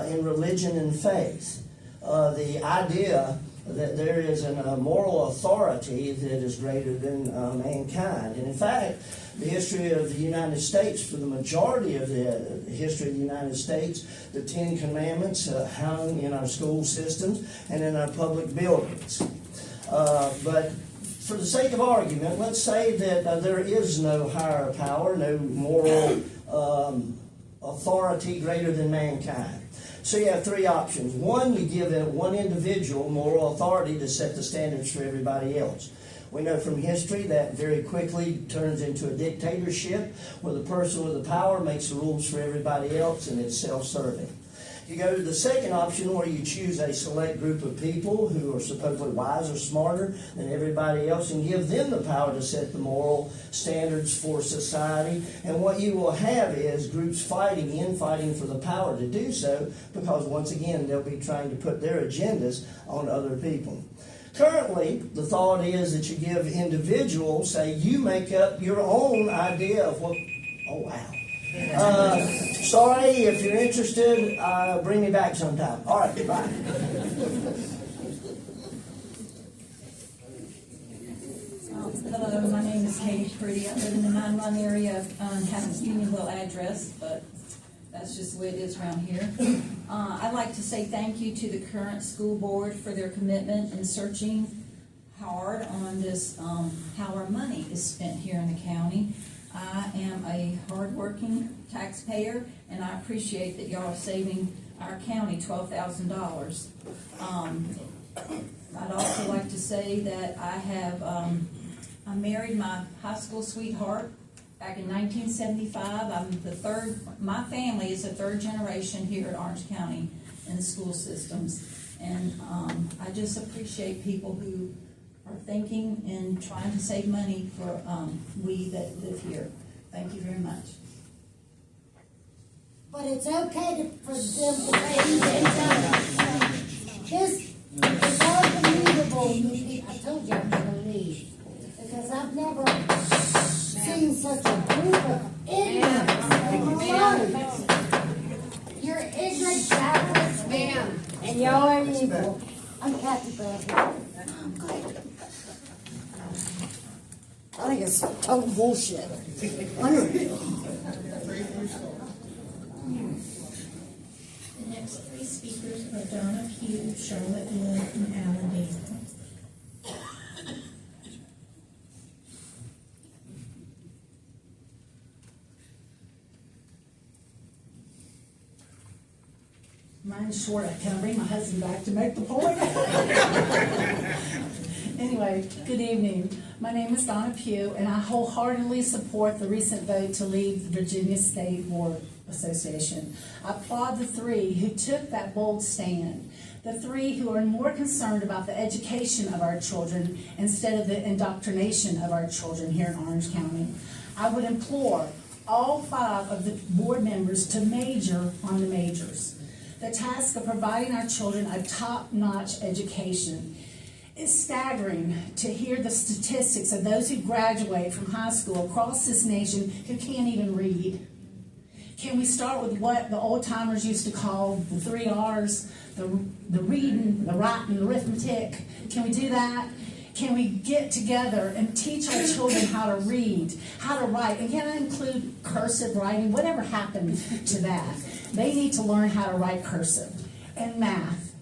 in religion and faith. The idea that there is a moral authority that is greater than mankind. And in fact, the history of the United States, for the majority of the history of the United States, the Ten Commandments hung in our school systems and in our public buildings. But for the sake of argument, let's say that there is no higher power, no moral authority greater than mankind. So you have three options. One, you give one individual moral authority to set the standards for everybody else. We know from history that very quickly turns into a dictatorship where the person with the power makes the rules for everybody else, and it's self-serving. You go to the second option where you choose a select group of people who are supposedly wiser, smarter than everybody else, and give them the power to set the moral standards for society. And what you will have is groups fighting for the power to do so, because once again they'll be trying to put their agendas on other people. Currently, the thought is that you give individuals, say, you make up your own idea of what, oh wow. Sorry, if you're interested, bring me back sometime. All right, bye. Hello, my name is Katie Pretty. I live in the 9-1 area, have a Unionville address, but that's just the way it is around here. I'd like to say thank you to the current school board for their commitment in searching hard on this, how our money is spent here in the county. I am a hard-working taxpayer, and I appreciate that y'all are saving our county $12,000. I'd also like to say that I married my high school sweetheart back in 1975. My family is the third generation here at Orange County in the school systems. And I just appreciate people who are thinking and trying to save money for we that live here. Thank you very much. But it's okay for them to say this is unbelievable. I told you I'm going to leave. Because I've never seen such a group of ignorance in my life. You're ignorant, Catholics, man. And y'all are evil. I'm Kathy Bradley. I think it's total bullshit. The next three speakers are Donna Pugh, Charlotte Wood, and Alan Daniel. Mine's short. Can I bring my husband back to make the point? Anyway, good evening. My name is Donna Pugh, and I wholeheartedly support the recent vote to leave the Virginia State Board Association. I applaud the three who took that bold stand, the three who are more concerned about the education of our children instead of the indoctrination of our children here in Orange County. I would implore all 5 of the board members to major on the majors. The task of providing our children a top-notch education. It's staggering to hear the statistics of those who graduate from high school across this nation who can't even read. Can we start with what the old timers used to call the 3 R's, the reading, the writing, the arithmetic? Can we do that? Can we get together and teach our children how to read, how to write? And can I include cursive writing? Whatever happened to that? They need to learn how to write cursive. And math.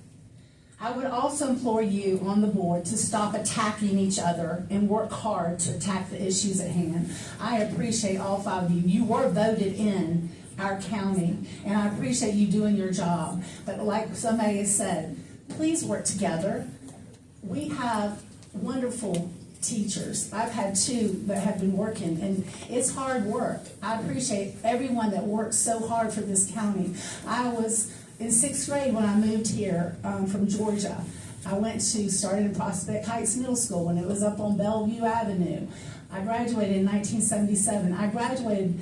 I would also implore you on the board to stop attacking each other and work hard to attack the issues at hand. I appreciate all 5 of you. You were voted in our county, and I appreciate you doing your job. But like somebody has said, please work together. We have wonderful teachers. I've had 2 that have been working, and it's hard work. I appreciate everyone that works so hard for this county. I was in 6th grade when I moved here from Georgia. I started in Prospect Heights Middle School when it was up on Bellevue Avenue. I graduated in 1977.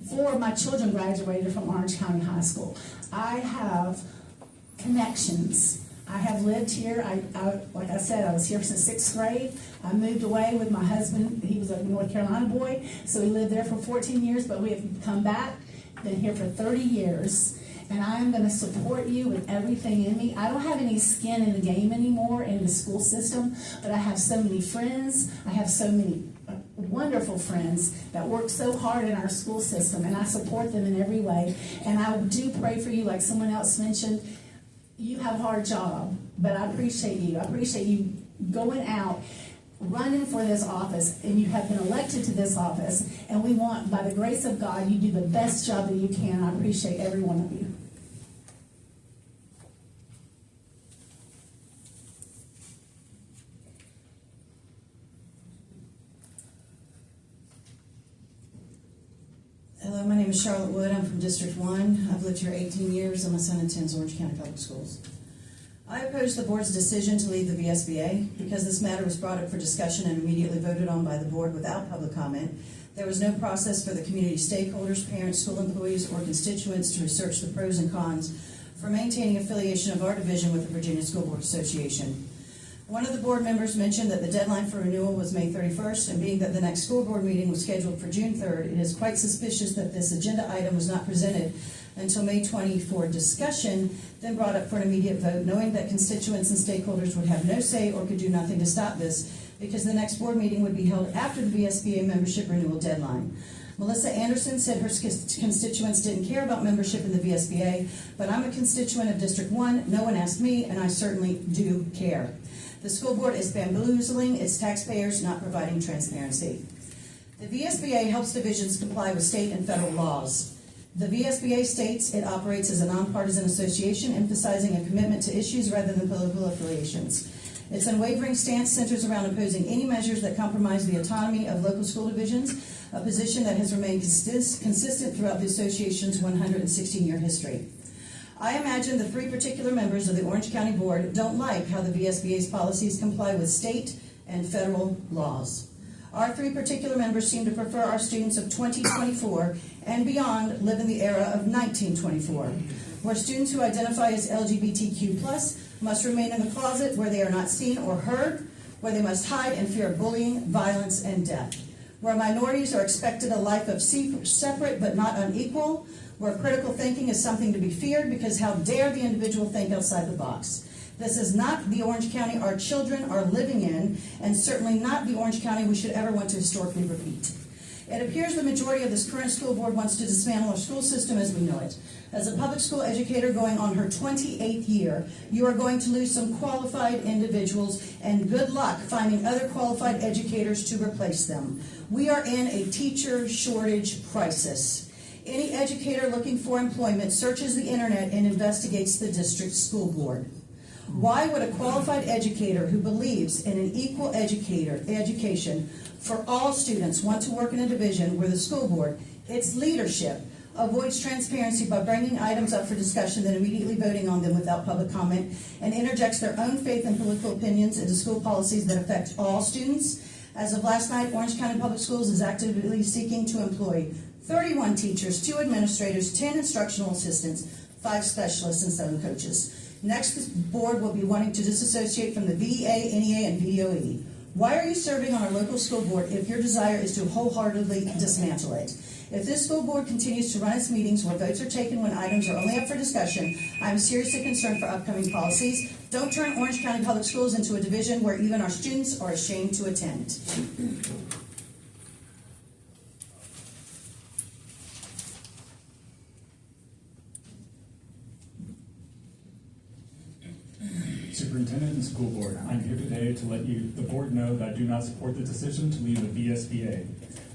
4 of my children graduated from Orange County High School. I have connections. I have lived here. Like I said, I was here since 6th grade. I moved away with my husband. He was a North Carolina boy, so we lived there for 14 years, but we have come back, been here for 30 years. And I am going to support you with everything in me. I don't have any skin in the game anymore in the school system, but I have so many friends. I have so many wonderful friends that work so hard in our school system, and I support them in every way. And I do pray for you, like someone else mentioned. You have a hard job, but I appreciate you. I appreciate you going out, running for this office, and you have been elected to this office, and we want, by the grace of God, you do the best job that you can. I appreciate every one of you. Hello, my name is Charlotte Wood. I'm from District 1. I've lived here 18 years, and my son attends Orange County Public Schools. I oppose the board's decision to leave the VSBA because this matter was brought up for discussion and immediately voted on by the board without public comment. There was no process for the community stakeholders, parents, school employees, or constituents to research the pros and cons for maintaining affiliation of our division with the Virginia School Board Association. One of the board members mentioned that the deadline for renewal was May 31st, and being that the next school board meeting was scheduled for June 3rd, it is quite suspicious that this agenda item was not presented until May 20 for discussion, then brought up for an immediate vote, knowing that constituents and stakeholders would have no say or could do nothing to stop this, because the next board meeting would be held after the VSBA membership renewal deadline. Melissa Anderson said her constituents didn't care about membership in the VSBA, but I'm a constituent of District 1. No one asked me, and I certainly do care. The school board is bamboozling its taxpayers, not providing transparency. The VSBA helps divisions comply with state and federal laws. The VSBA states it operates as a nonpartisan association, emphasizing a commitment to issues rather than political affiliations. Its unwavering stance centers around opposing any measures that compromise the autonomy of local school divisions, a position that has remained consistent throughout the association's 116-year history. I imagine the 3 particular members of the Orange County Board don't like how the VSBA's policies comply with state and federal laws. Our 3 particular members seem to prefer our students of 2024 and beyond live in the era of 1924, where students who identify as LGBTQ+ must remain in the closet, where they are not seen or heard, where they must hide in fear of bullying, violence, and death, where minorities are expected a life of separate but not unequal, where critical thinking is something to be feared because how dare the individual think outside the box. This is not the Orange County our children are living in, and certainly not the Orange County we should ever want to historically repeat. It appears the majority of this current school board wants to dismantle our school system as we know it. As a public school educator going on her 28th year, you are going to lose some qualified individuals, and good luck finding other qualified educators to replace them. We are in a teacher shortage crisis. Any educator looking for employment searches the internet and investigates the district school board. Why would a qualified educator who believes in an equal education for all students want to work in a division where the school board, its leadership, avoids transparency by bringing items up for discussion, then immediately voting on them without public comment, and interjects their own faith and political opinions into school policies that affect all students? As of last night, Orange County Public Schools is actively seeking to employ 31 teachers, 2 administrators, 10 instructional assistants, 5 specialists, and 7 coaches. Next, this board will be wanting to disassociate from the VEA, NEA, and VDOE. Why are you serving on our local school board if your desire is to wholeheartedly dismantle it? If this school board continues to run its meetings where votes are taken when items are only up for discussion, I am seriously concerned for upcoming policies. Don't turn Orange County Public Schools into a division where even our students are ashamed to attend. Superintendent and School Board, I'm here today to let the board know that I do not support the decision to leave the VSBA.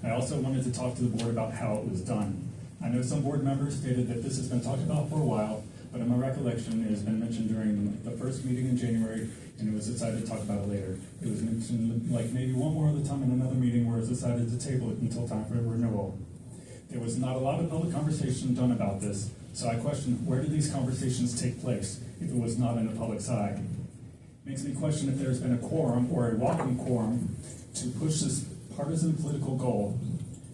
I also wanted to talk to the board about how it was done. I know some board members stated that this has been talked about for a while, but in my recollection, it has been mentioned during the first meeting in January, and it was decided to talk about it later. It was mentioned like maybe one more other time in another meeting where it was decided to table it until time for renewal. There was not a lot of public conversation done about this, so I question where did these conversations take place if it was not in the public's eye? Makes me question if there's been a quorum or a walking quorum to push this partisan political goal.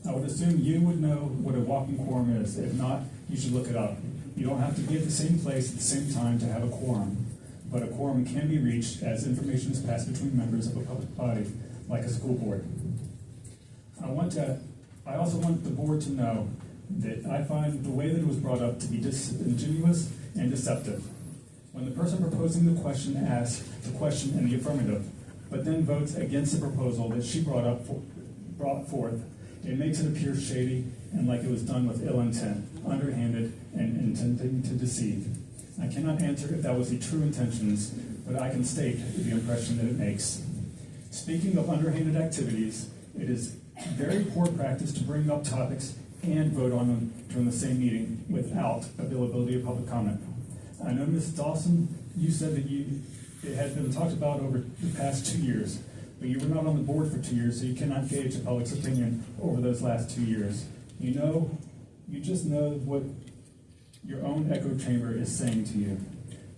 I would assume you would know what a walking quorum is. If not, you should look it up. You don't have to be at the same place at the same time to have a quorum, but a quorum can be reached as information is passed between members of a public body, like a school board. I also want the board to know that I find the way that it was brought up to be disingenuous and deceptive. When the person proposing the question asks the question in the affirmative, but then votes against the proposal that she brought forth, it makes it appear shady and like it was done with ill intent, underhanded, and intending to deceive. I cannot answer if that was the true intentions, but I can state the impression that it makes. Speaking of underhanded activities, it is very poor practice to bring up topics and vote on them during the same meeting without availability of public comment. I know, Ms. Dawson, you said that it had been talked about over the past 2 years, but you were not on the board for 2 years, so you cannot gauge the public's opinion over those last 2 years. You just know what your own echo chamber is saying to you.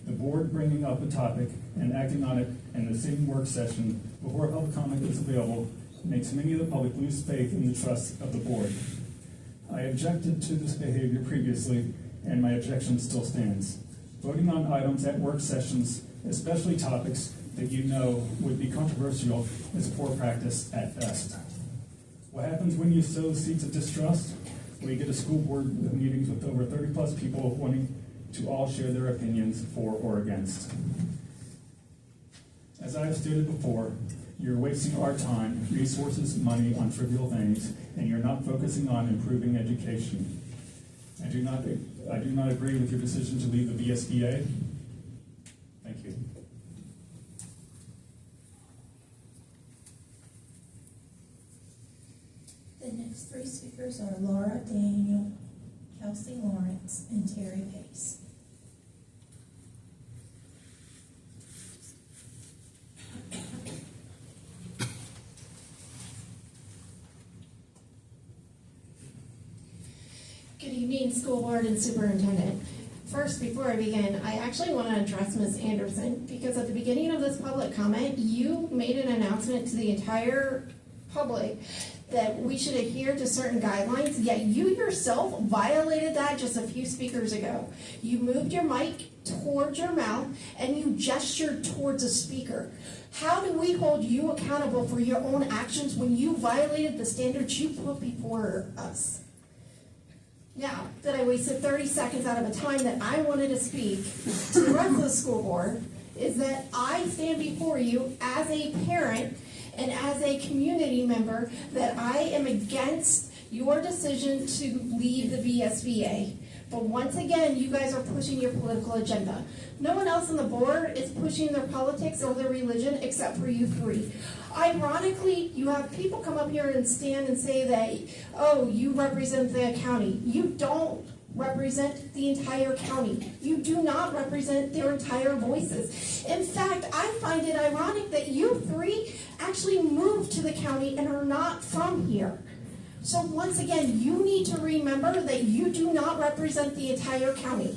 The board bringing up a topic and acting on it in the same work session before public comment is available makes many of the public lose faith in the trust of the board. I objected to this behavior previously, and my objection still stands. Voting on items at work sessions, especially topics that you know would be controversial, is poor practice at best. What happens when you sow seeds of distrust? We get a school board with meetings with over 30+ people wanting to all share their opinions for or against. As I have stated before, you're wasting our time, resources, money on trivial things, and you're not focusing on improving education. I do not agree with your decision to leave the VSBA. Thank you. The next three speakers are Laura Daniel, Kelsey Lawrence, and Terry Pace. Good evening, school board and superintendent. First, before I begin, I actually want to address Ms. Anderson because at the beginning of this public comment, you made an announcement to the entire public that we should adhere to certain guidelines, yet you yourself violated that just a few speakers ago. You moved your mic towards your mouth and you gestured towards a speaker. How do we hold you accountable for your own actions when you violated the standards you put before us? Now, that I wasted 30 seconds out of a time that I wanted to speak to the rest of the school board, is that I stand before you as a parent and as a community member that I am against your decision to leave the VSBA. But once again, you guys are pushing your political agenda. No one else on the board is pushing their politics or their religion except for you three. Ironically, you have people come up here and stand and say that, oh, you represent the county. You don't represent the entire county. You do not represent their entire voices. In fact, I find it ironic that you three actually moved to the county and are not from here. So once again, you need to remember that you do not represent the entire county.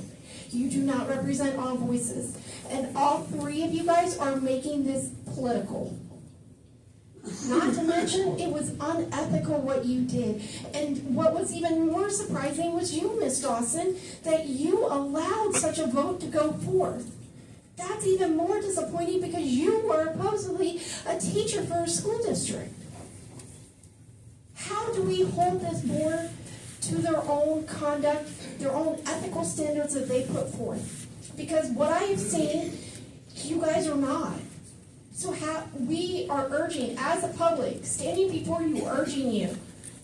You do not represent all voices. And all three of you guys are making this political. Not to mention, it was unethical what you did. And what was even more surprising was you, Miss Dawson, that you allowed such a vote to go forth. That's even more disappointing because you were supposedly a teacher for a school district. How do we hold this board to their own conduct, their own ethical standards that they put forth. Because what I have seen, you guys are not. So we are urging, as a public, standing before you, urging you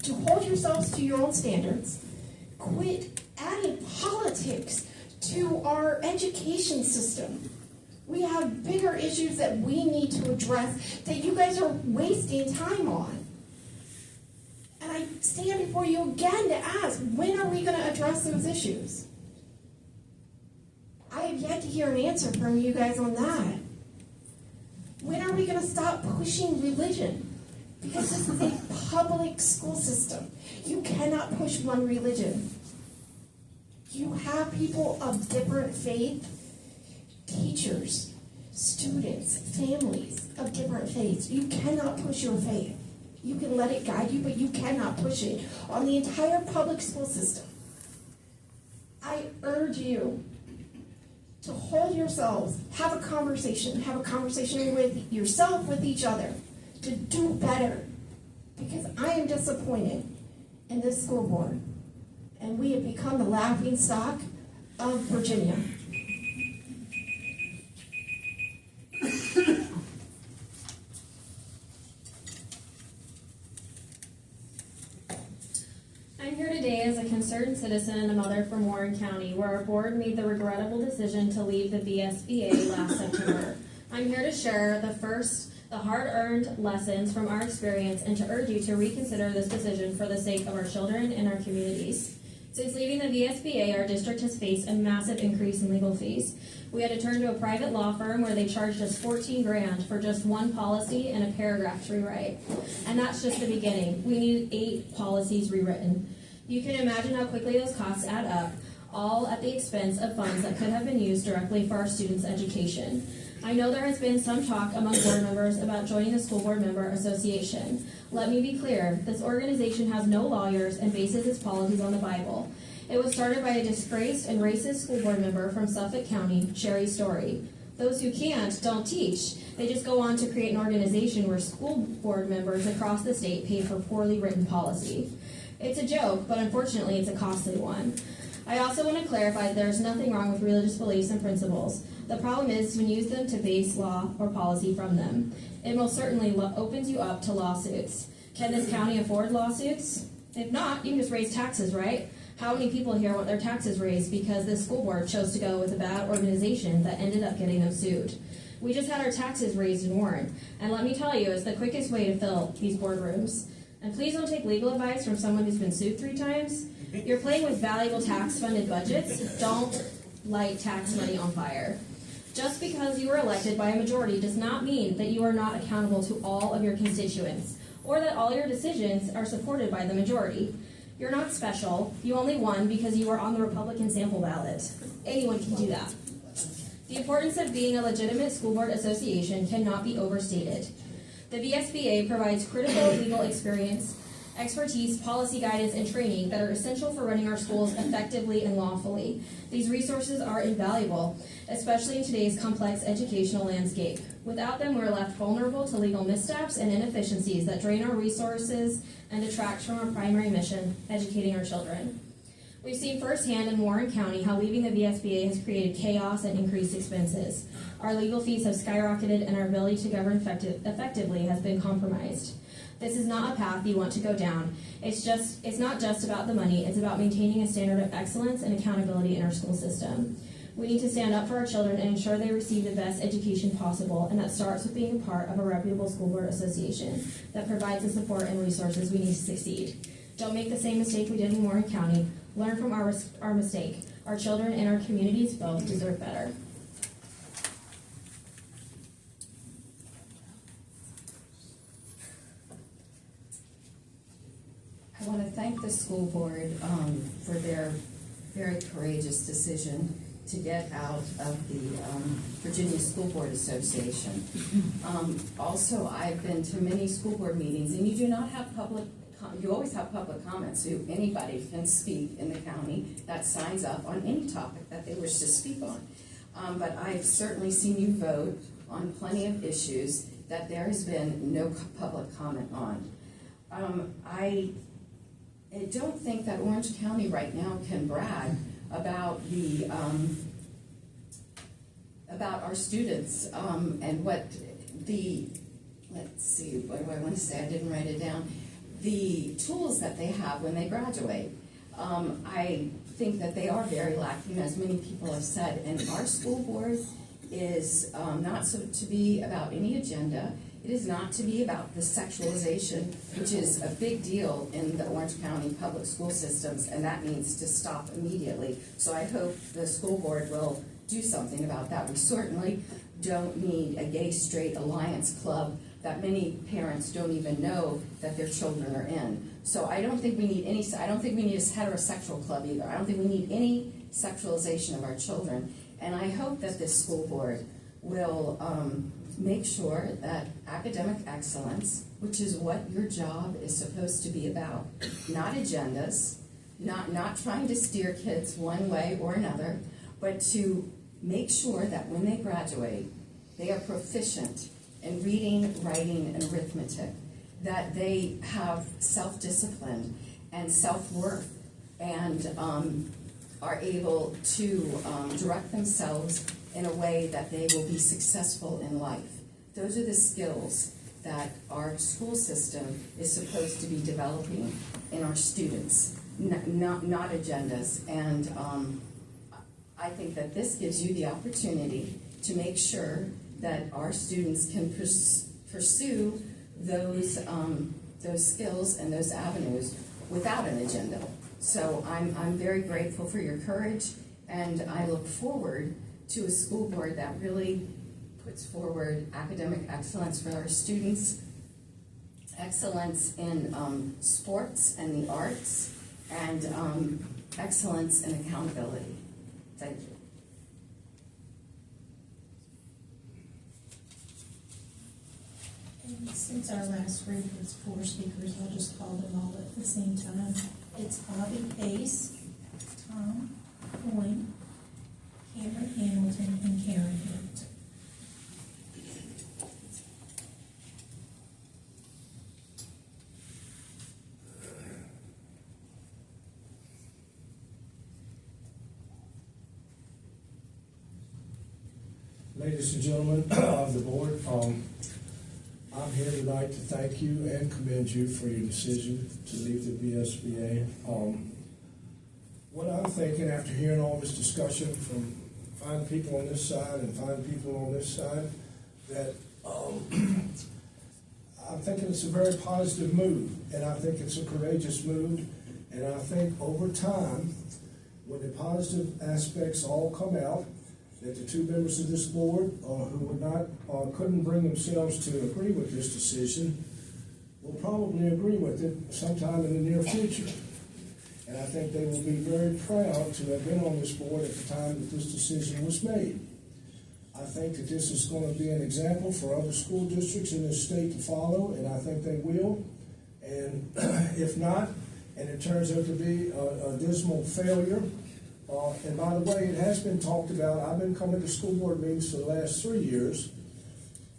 to hold yourselves to your own standards. Quit adding politics to our education system. We have bigger issues that we need to address that you guys are wasting time on. And I stand before you again to ask, when are we going to address those issues? I have yet to hear an answer from you guys on that. When are we going to stop pushing religion? Because this is a public school system. You cannot push one religion. You have people of different faith, teachers, students, families of different faiths. You cannot push your faith. You can let it guide you, but you cannot push it on the entire public school system. I urge you to hold yourselves, have a conversation with yourself, with each other, to do better. Because I am disappointed in this school board, and we have become the laughing stock of Virginia. I'm here today as a concerned citizen and a mother from Warren County, where our board made the regrettable decision to leave the VSBA last September. I'm here to share the hard-earned lessons from our experience and to urge you to reconsider this decision for the sake of our children and our communities. Since leaving the VSBA, our district has faced a massive increase in legal fees. We had to turn to a private law firm where they charged us $14,000 for just one policy and a paragraph to rewrite. And that's just the beginning. We need 8 policies rewritten. You can imagine how quickly those costs add up, all at the expense of funds that could have been used directly for our students' education. I know there has been some talk among board members about joining the School Board Member Association. Let me be clear, this organization has no lawyers and bases its policies on the Bible. It was started by a disgraced and racist school board member from Suffolk County, Sherry Story. Those who can't don't teach. They just go on to create an organization where school board members across the state pay for poorly written policy. It's a joke, but unfortunately it's a costly one. I also want to clarify that there's nothing wrong with religious beliefs and principles. The problem is when you use them to base law or policy from them. It most certainly opens you up to lawsuits. Can this county afford lawsuits? If not, you can just raise taxes, right? How many people here want their taxes raised because this school board chose to go with a bad organization that ended up getting them sued? We just had our taxes raised in Warren, and let me tell you, it's the quickest way to fill these boardrooms. And please don't take legal advice from someone who's been sued 3 times. You're playing with valuable tax-funded budgets. Don't light tax money on fire. Just because you were elected by a majority does not mean that you are not accountable to all of your constituents, or that all your decisions are supported by the majority. You're not special. You only won because you were on the Republican sample ballot. Anyone can do that. The importance of being a legitimate school board association cannot be overstated. The VSBA provides critical legal experience, expertise, policy guidance, and training that are essential for running our schools effectively and lawfully. These resources are invaluable, especially in today's complex educational landscape. Without them, we're left vulnerable to legal missteps and inefficiencies that drain our resources and detract from our primary mission, educating our children. We've seen firsthand in Warren County how leaving the VSBA has created chaos and increased expenses. Our legal fees have skyrocketed and our ability to govern effectively has been compromised. This is not a path you want to go down. It's not just about the money, it's about maintaining a standard of excellence and accountability in our school system. We need to stand up for our children and ensure they receive the best education possible, and that starts with being a part of a reputable school board association that provides the support and resources we need to succeed. Don't make the same mistake we did in Warren County. Learn from our mistake. Our children and our communities both deserve better. I want to thank the school board for their very courageous decision to get out of the Virginia School Board Association. Also, I've been to many school board meetings, and you do not have you always have public comments, so anybody can speak in the county that signs up on any topic that they wish to speak on. But I've certainly seen you vote on plenty of issues that there has been no public comment on. I I don't think that Orange County right now can brag about about our students, and what let's see, what do I want to say? I didn't write it down. The tools that they have when they graduate. I think that they are very lacking, as many people have said, and our school board is not to be about any agenda. It is not to be about the sexualization, which is a big deal in the Orange County public school systems, and that needs to stop immediately. So I hope the school board will do something about that. We certainly don't need a gay straight alliance club that many parents don't even know that their children are in. So I don't think we need I don't think we need a heterosexual club either. I don't think we need any sexualization of our children. And I hope that this school board will make sure that academic excellence, which is what your job is supposed to be about, not agendas, not trying to steer kids one way or another, but to make sure that when they graduate, they are proficient in reading, writing, and arithmetic, that they have self-discipline and self-worth, and are able to direct themselves in a way that they will be successful in life. Those are the skills that our school system is supposed to be developing in our students, not agendas. And I think that this gives you the opportunity to make sure that our students can pursue those skills and those avenues without an agenda. So I'm very grateful for your courage, and I look forward to a school board that really puts forward academic excellence for our students, excellence in sports and the arts, and excellence in accountability. Thank you. And since our last group was 4 speakers, I'll just call them all at the same time. It's Bobby Pace, Tom Coyne, Cameron Hamilton, and Karen Hilt. Ladies and gentlemen of the board, I'm here tonight to thank you and commend you for your decision to leave the VSBA. What I'm thinking after hearing all this discussion from fine people on this side and fine people on this side, that I'm thinking it's a very positive move, and I think it's a courageous move, and I think over time, when the positive aspects all come out, that the 2 members of this board who would not couldn't bring themselves to agree with this decision will probably agree with it sometime in the near future. And I think they will be very proud to have been on this board at the time that this decision was made. I think that this is going to be an example for other school districts in this state to follow, and I think they will. And if not, and it turns out to be a dismal failure, and by the way, it has been talked about. I've been coming to school board meetings for the last 3 years,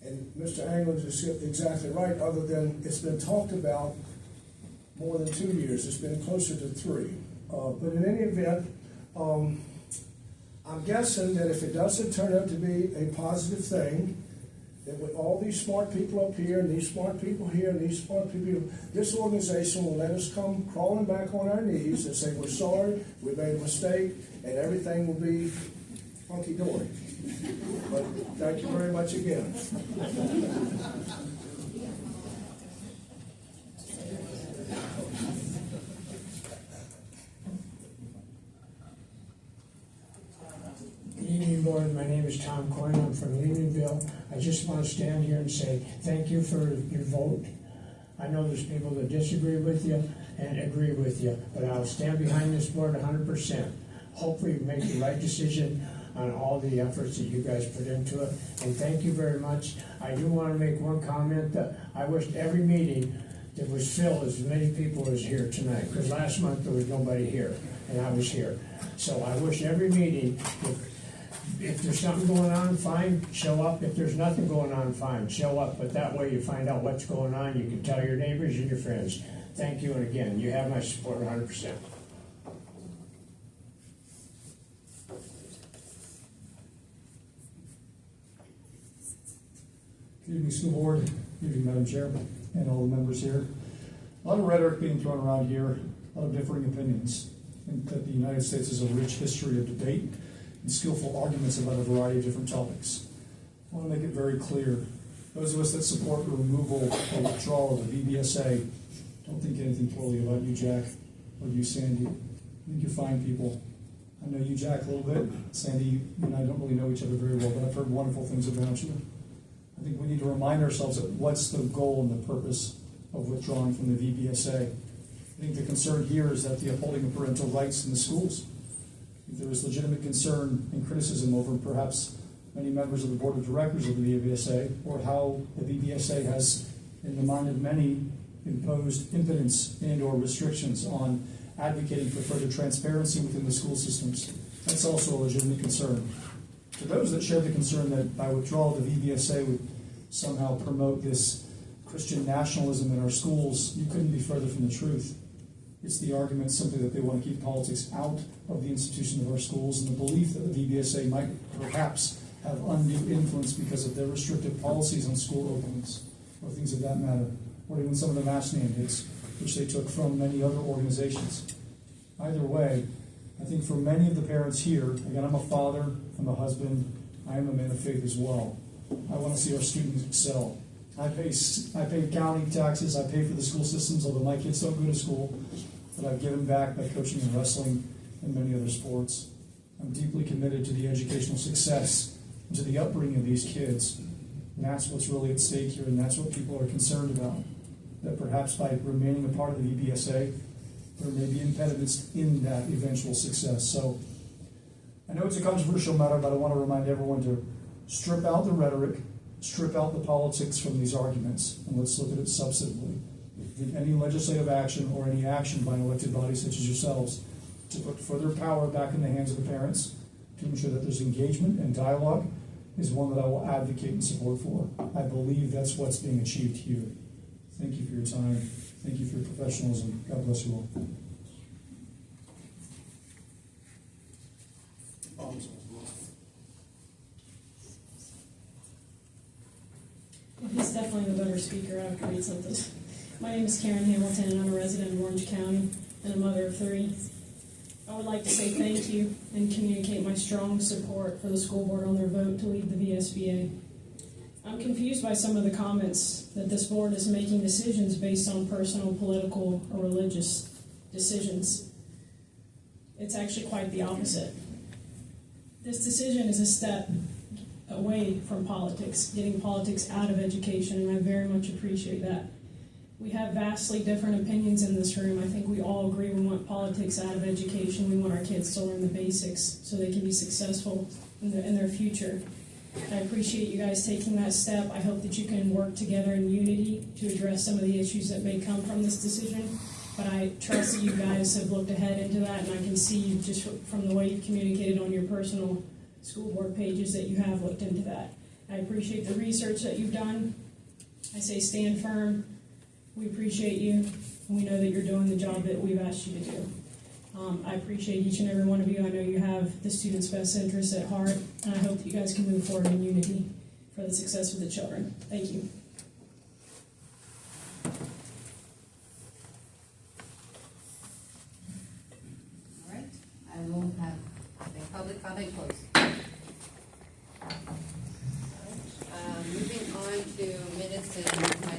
and Mr. Anglin is exactly right, other than it's been talked about more than 2 years. It's been closer to 3. But in any event, I'm guessing that if it doesn't turn out to be a positive thing, that with all these smart people up here, and these smart people here, and these smart people, this organization will let us come crawling back on our knees and say, we're sorry, we made a mistake, and everything will be hunky-dory. But thank you very much again. Good evening, Board. My name is Tom Coyne. I'm from Unionville. I just want to stand here and say thank you for your vote. I know there's people that disagree with you and agree with you, but I'll stand behind this board 100%. Hopefully we make the right decision on all the efforts that you guys put into it. And thank you very much. I do want to make one comment that I wished every meeting that was filled as many people as here tonight, because last month there was nobody here, and I was here. So I wish every meeting, if there's something going on, fine, show up. If there's nothing going on, fine, show up. But that way you find out what's going on. You can tell your neighbors and your friends. thank you, and again, you have my support 100%. Good evening, school board. Good evening, Madam Chair, and all the members here. A lot of rhetoric being thrown around here, a lot of differing opinions. I think that the United States has a rich history of debate and skillful arguments about a variety of different topics. I want to make it very clear. Those of us that support the removal or withdrawal of the VBSA don't think anything poorly about you, Jack, or you, Sandy. I think you're fine people. I know you, Jack, a little bit. Sandy, you and I don't really know each other very well, but I've heard wonderful things about you. I think we need to remind ourselves that what's the goal and the purpose of withdrawing from the VBSA. I think the concern here is that the upholding of parental rights in the schools. If there is legitimate concern and criticism over perhaps many members of the board of directors of the VBSA, or how the VBSA has, in the mind of many, imposed impediments and or restrictions on advocating for further transparency within the school systems. That's also a legitimate concern. To those that share the concern that by withdrawal the VBSA would somehow promote this Christian nationalism in our schools, you couldn't be further from the truth. It's the argument simply that they want to keep politics out of the institution of our schools, and the belief that the VBSA might perhaps have undue influence because of their restrictive policies on school openings, or things of that matter, or even some of the mask mandates, which they took from many other organizations. Either way, I think for many of the parents here, again, I'm a father, I'm a husband, I am a man of faith as well. I want to see our students excel. I pay county taxes, I pay for the school systems, although my kids don't go to school, but I've given back by coaching in wrestling and many other sports. I'm deeply committed to the educational success and to the upbringing of these kids. And that's what's really at stake here, and that's what people are concerned about. That perhaps by remaining a part of the VBSA, there may be impediments in that eventual success. So I know it's a controversial matter, but I want to remind everyone to strip out the rhetoric, strip out the politics from these arguments, and let's look at it substantively. Any legislative action or any action by an elected body such as yourselves to put further power back in the hands of the parents, to ensure that there's engagement and dialogue, is one that I will advocate and support for. I believe that's what's being achieved here. Thank you for your time. Thank you for your professionalism. God bless you all. Well, he's definitely the better speaker. I have to read something. My name is Karen Hamilton, and I'm a resident of Orange County and a mother of 3. I would like to say thank you and communicate my strong support for the school board on their vote to leave the VSBA. I'm confused by some of the comments that this board is making decisions based on personal, political, or religious decisions. It's actually quite the opposite. This decision is a step away from politics, getting politics out of education, and I very much appreciate that. We have vastly different opinions in this room. I think we all agree we want politics out of education. We want our kids to learn the basics so they can be successful in their future. I appreciate you guys taking that step. I hope that you can work together in unity to address some of the issues that may come from this decision. But I trust that you guys have looked ahead into that, and I can see just from the way you've communicated on your personal school board pages that you have looked into that. I appreciate the research that you've done. I say stand firm. We appreciate you, and we know that you're doing the job that we've asked you to do. I appreciate each and every one of you. I know you have the students' best interests at heart, and I hope that you guys can move forward in unity for the success of the children. Thank you. All right, I will have a public comment closed. Moving on to minutes and my